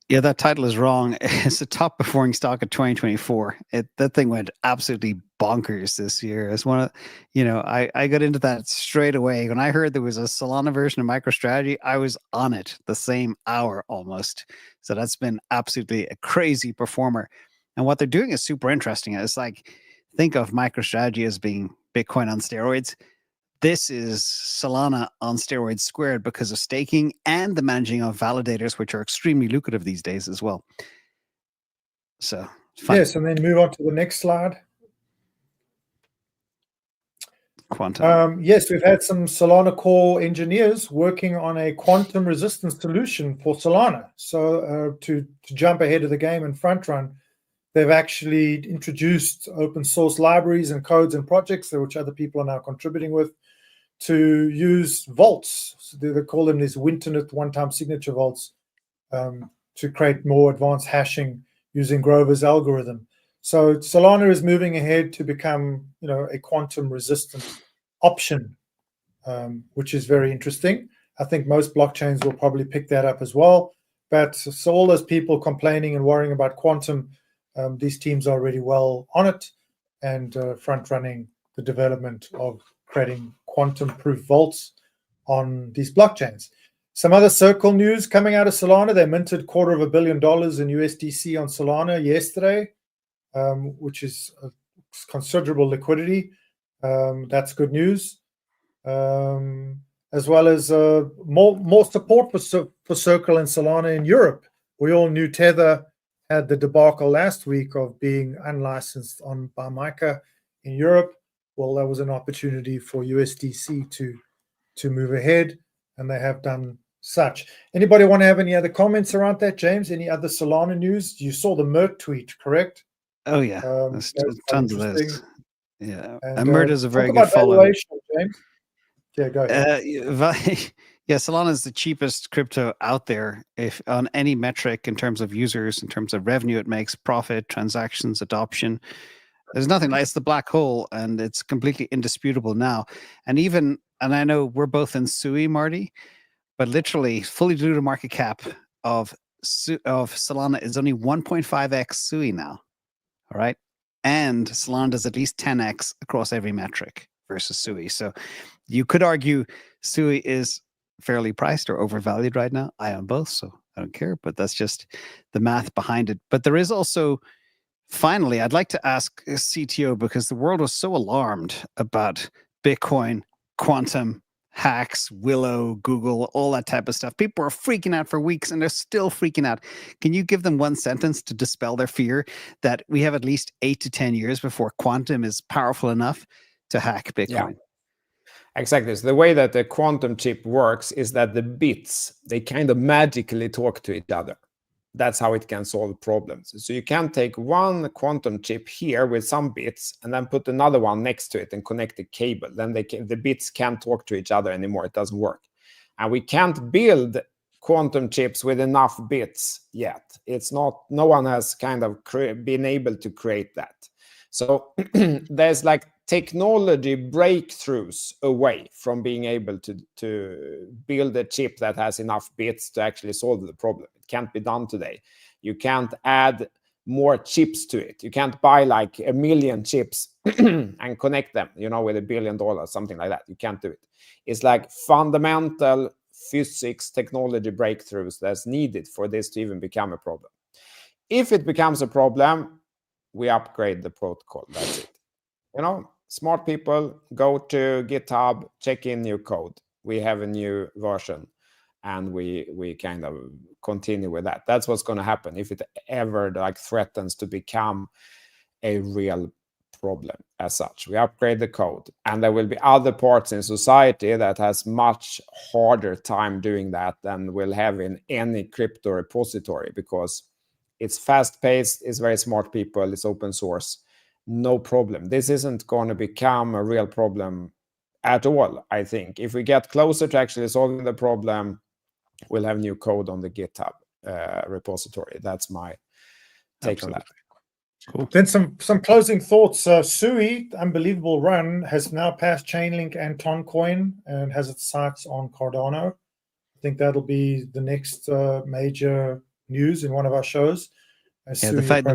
yeah, that title is wrong. It's the top performing stock of 2024. That thing went absolutely bonkers this year. It's one of, I got into that straight away. When I heard there was a Solana version of MicroStrategy, I was on it the same hour almost. So that's been absolutely a crazy performer. And what they're doing is super interesting. It's like, think of MicroStrategy as being Bitcoin on steroids. This is Solana on steroids squared because of staking and the managing of validators, which are extremely lucrative these days as well. So, fun. Yes, and then move on to the next slide. Quantum. Yes, we've had some Solana core engineers working on a quantum resistance solution for Solana. So to jump ahead of the game and front run, they've actually introduced open source libraries and codes and projects, which other people are now contributing with, to use vaults. So they call them these Winternet one-time signature vaults to create more advanced hashing using Grover's algorithm. So Solana is moving ahead to become, a quantum resistant option, which is very interesting. I think most blockchains will probably pick that up as well. But so all those people complaining and worrying about quantum, these teams are already well on it and front running the development of creating quantum-proof vaults on these blockchains. Some other Circle news coming out of Solana. They minted $250 million in USDC on Solana yesterday, which is a considerable liquidity. That's good news. As well as more support for Circle and Solana in Europe. We all knew Tether had the debacle last week of being unlicensed by MiCA in Europe. Well, that was an opportunity for USDC to move ahead, and they have done such. Anybody want to have any other comments around that, James? Any other Solana news? You saw the Mert tweet, correct? Oh, yeah. There's tons of this. Yeah. And Mert is a very good follow. James. Yeah, go ahead. Yeah, Solana is the cheapest crypto out there if on any metric in terms of users, in terms of revenue it makes, profit, transactions, adoption. There's nothing like it's the black hole, and it's completely indisputable now. And I know we're both in SUI, Marty, but literally fully diluted market cap of Solana is only 1.5x SUI now. All right. And Solana does at least 10x across every metric versus SUI. So you could argue SUI is fairly priced or overvalued right now. I own both, so I don't care, but that's just the math behind it. But there is also, finally, I'd like to ask a CTO, because the world was so alarmed about Bitcoin, quantum, hacks, Willow, Google, all that type of stuff. People are freaking out for weeks and they're still freaking out. Can you give them one sentence to dispel their fear that we have at least 8 to 10 years before quantum is powerful enough to hack Bitcoin? Yeah. Exactly. So the way that the quantum chip works is that the bits, they kind of magically talk to each other. That's how it can solve problems. So you can take one quantum chip here with some bits and then put another one next to it and connect the cable. Then the bits can't talk to each other anymore. It doesn't work. And we can't build quantum chips with enough bits yet. It's not, no one has kind of been able to create that. So there's like technology breakthroughs away from being able to build a chip that has enough bits to actually solve the problem. It can't be done today. You can't add more chips to it. You can't buy like 1 million chips and connect them, with $1 billion, something like that. You can't do it. It's like fundamental physics technology breakthroughs that's needed for this to even become a problem. If it becomes a problem, we upgrade the protocol. That's it. Smart people, go to GitHub, check in new code. We have a new version, and we kind of continue with that. That's what's going to happen if it ever threatens to become a real problem as such. We upgrade the code, and there will be other parts in society that has much harder time doing that than we'll have in any crypto repository, because it's fast-paced, it's very smart people, it's open source. No problem. This isn't going to become a real problem at all, I think. If we get closer to actually solving the problem, we'll have new code on the GitHub repository. That's my take on that. Cool. Then some closing thoughts. Sui, unbelievable run, has now passed Chainlink and Toncoin and has its sights on Cardano. I think that'll be the next major news in one of our shows. Yeah, the fact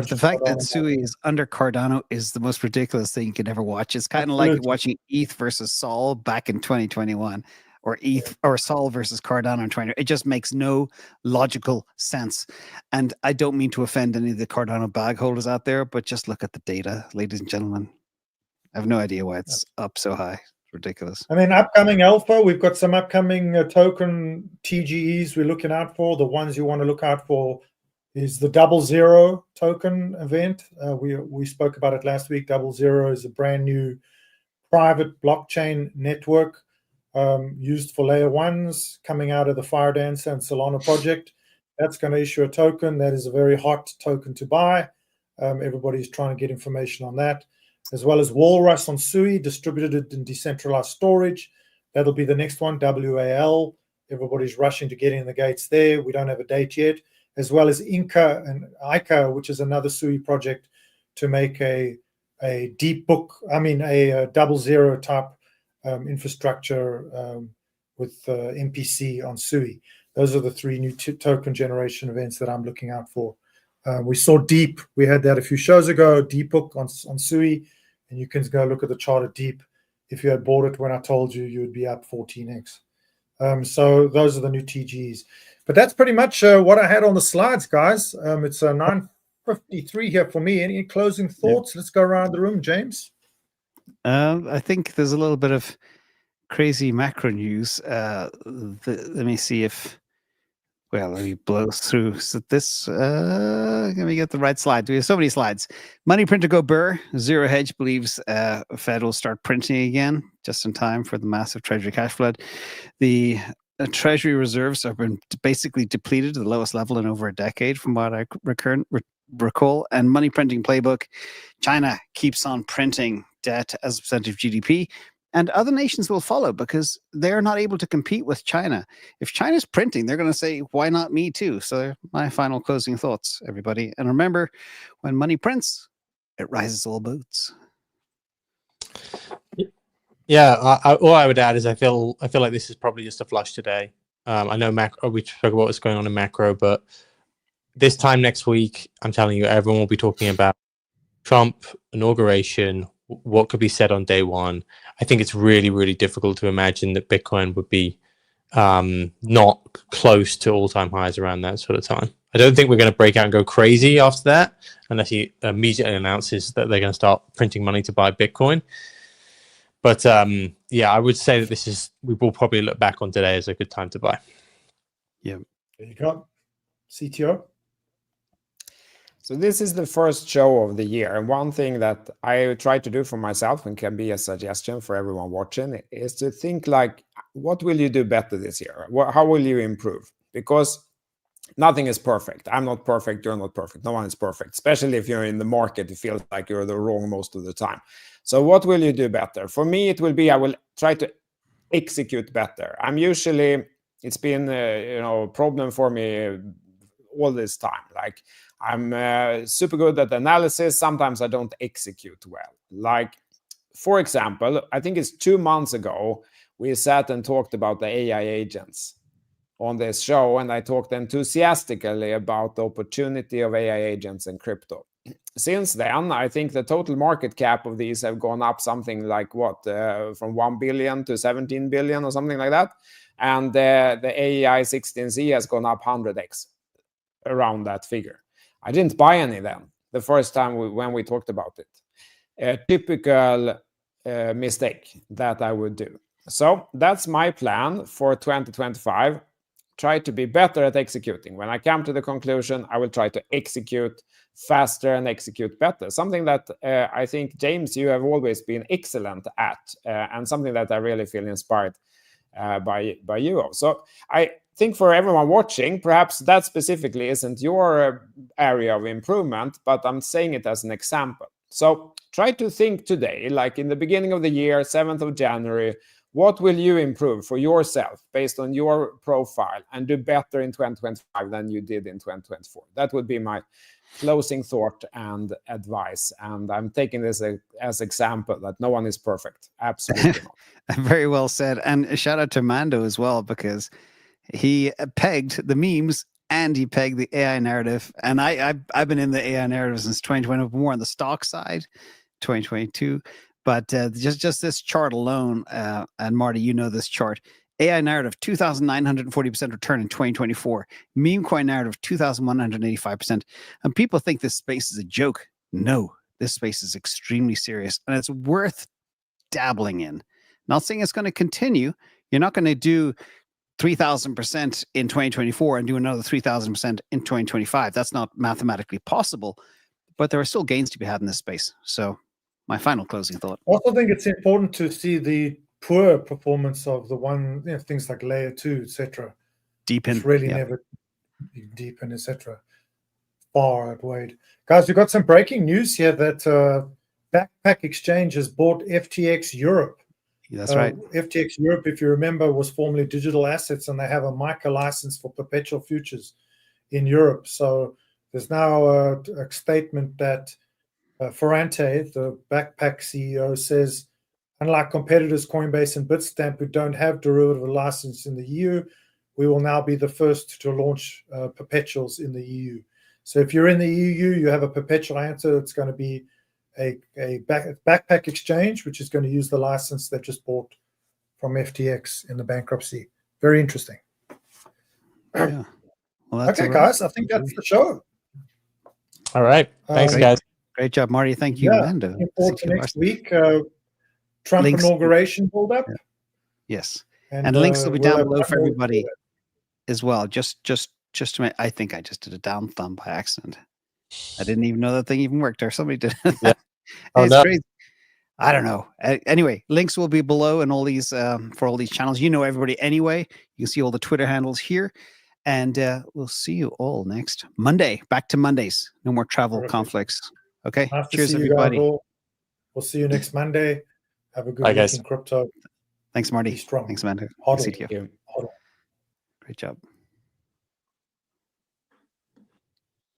that Sui is under Cardano is the most ridiculous thing you could ever watch. It's kind of like watching ETH versus Sol back in 2021, or ETH or Sol versus Cardano in 2020. It just makes no logical sense. And I don't mean to offend any of the Cardano bag holders out there, but just look at the data, ladies and gentlemen. I have no idea why it's up so high. It's ridiculous. And then upcoming alpha, we've got some upcoming token TGEs we're looking out for. The ones you want to look out for is the 00 token event. We spoke about it last week. 00 is a brand new private blockchain network used for layer ones coming out of the Firedance and Solana project. That's going to issue a token. That is a very hot token to buy. Everybody's trying to get information on that, as well as Walrus on Sui, distributed in decentralized storage. That'll be the next one, WAL. Everybody's rushing to get in the gates there. We don't have a date yet. As well as Inca and Ica, which is another Sui project to make a deep book, a 00 type infrastructure with MPC on Sui. Those are the three new token generation events that I'm looking out for. We saw Deep. We had that a few shows ago, Deep book on Sui, and you can go look at the chart of Deep. If you had bought it when I told you, you would be up 14x. So those are the new TGs. But that's pretty much what I had on the slides, guys. It's 9:53 here for me. Any closing thoughts? Let's go around the room, James. I think there's a little bit of crazy macro news. Let me see if, let me blow through this. Let me get the right slide. We have so many slides. Money printer go burr. Zero Hedge believes Fed will start printing again just in time for the massive treasury cash flood. The treasury reserves have been basically depleted to the lowest level in over a decade, from what I recall. And money printing playbook, China keeps on printing debt as a percentage of GDP, and other nations will follow because they're not able to compete with China. If China's printing, they're going to say, why not me too? So my final closing thoughts, everybody. And remember, when money prints, it rises all boats. Yeah, all I would add is I feel like this is probably just a flush today. I know macro. We spoke about what's going on in macro, but this time next week, I'm telling you, everyone will be talking about Trump inauguration. What could be said on day one? I think it's really, really difficult to imagine that Bitcoin would be not close to all-time highs around that sort of time. I don't think we're going to break out and go crazy after that, unless he immediately announces that they're going to start printing money to buy Bitcoin. But I would say that we will probably look back on today as a good time to buy. Yeah. There you go. CTO. So this is the first show of the year. And one thing that I try to do for myself and can be a suggestion for everyone watching is to think like, what will you do better this year? How will you improve? Because nothing is perfect. I'm not perfect. You're not perfect. No one is perfect. Especially if you're in the market, it feels like you're the wrong most of the time. So what will you do better? For me, it will be, I will try to execute better. It's been a problem for me all this time. Like, I'm super good at analysis. Sometimes I don't execute well. Like, for example, I think it's 2 months ago, we sat and talked about the AI agents on this show, and I talked enthusiastically about the opportunity of AI agents in crypto. Since then, I think the total market cap of these have gone up something like from 1 billion to 17 billion or something like that. And the AI 16Z has gone up 100x around that figure. I didn't buy any then, the first time when we talked about it. A typical mistake that I would do. So that's my plan for 2025. Try to be better at executing. When I come to the conclusion, I will try to execute faster and execute better. Something that I think, James, you have always been excellent at, and something that I really feel inspired by you. So I think for everyone watching, perhaps that specifically isn't your area of improvement, but I'm saying it as an example. So try to think today, like in the beginning of the year, 7th of January, What will you improve for yourself based on your profile and do better in 2025 than you did in 2024? That would be my closing thought and advice. And I'm taking this as example that no one is perfect. Absolutely not. Very well said. And a shout out to Mando as well, because he pegged the memes and he pegged the AI narrative. And I've been in the AI narrative since 2020, more on the stock side, 2022. But just this chart alone, and Marty, you know this chart. AI narrative, 2,940% return in 2024. Meme coin narrative, 2,185%. And people think this space is a joke. No, this space is extremely serious. And it's worth dabbling in. Not saying it's going to continue. You're not going to do 3,000% in 2024 and do another 3,000% in 2025. That's not mathematically possible. But there are still gains to be had in this space. So my final closing thought. I also think it's important to see the poor performance of the things like layer 2, etc. Deepen. It's really never deepen, etc. Far outweighed. Guys, we've got some breaking news here that Backpack Exchange has bought FTX Europe. That's right. FTX Europe, if you remember, was formerly Digital Assets, and they have a MiCA license for perpetual futures in Europe. So there's now a statement that Ferrante, the Backpack CEO, says, unlike competitors Coinbase and Bitstamp, who don't have derivative license in the EU, we will now be the first to launch perpetuals in the EU. So if you're in the EU, you have a perpetual answer. It's going to be a Backpack Exchange, which is going to use the license they just bought from FTX in the bankruptcy. Very interesting. Yeah. Well, okay, guys, I think that's the show. All right. Thanks, guys. Great job, Marty. Thank you, Mando. Looking forward to next week. Trump inauguration build up. Yeah. Yes. And links will be down below for everybody as well. Just to make, I think I just did a down thumb by accident. I didn't even know that thing even worked, or somebody did. Yeah. It's crazy. I don't know. Anyway, links will be below and all these for all these channels. You know everybody anyway. You can see all the Twitter handles here. And we'll see you all next Monday. Back to Mondays. No more travel conflicts. Okay. Cheers, everybody. We'll see you next Monday. Have a good week in crypto. Thanks, Marty. Be strong. Thanks, Mando. Great job.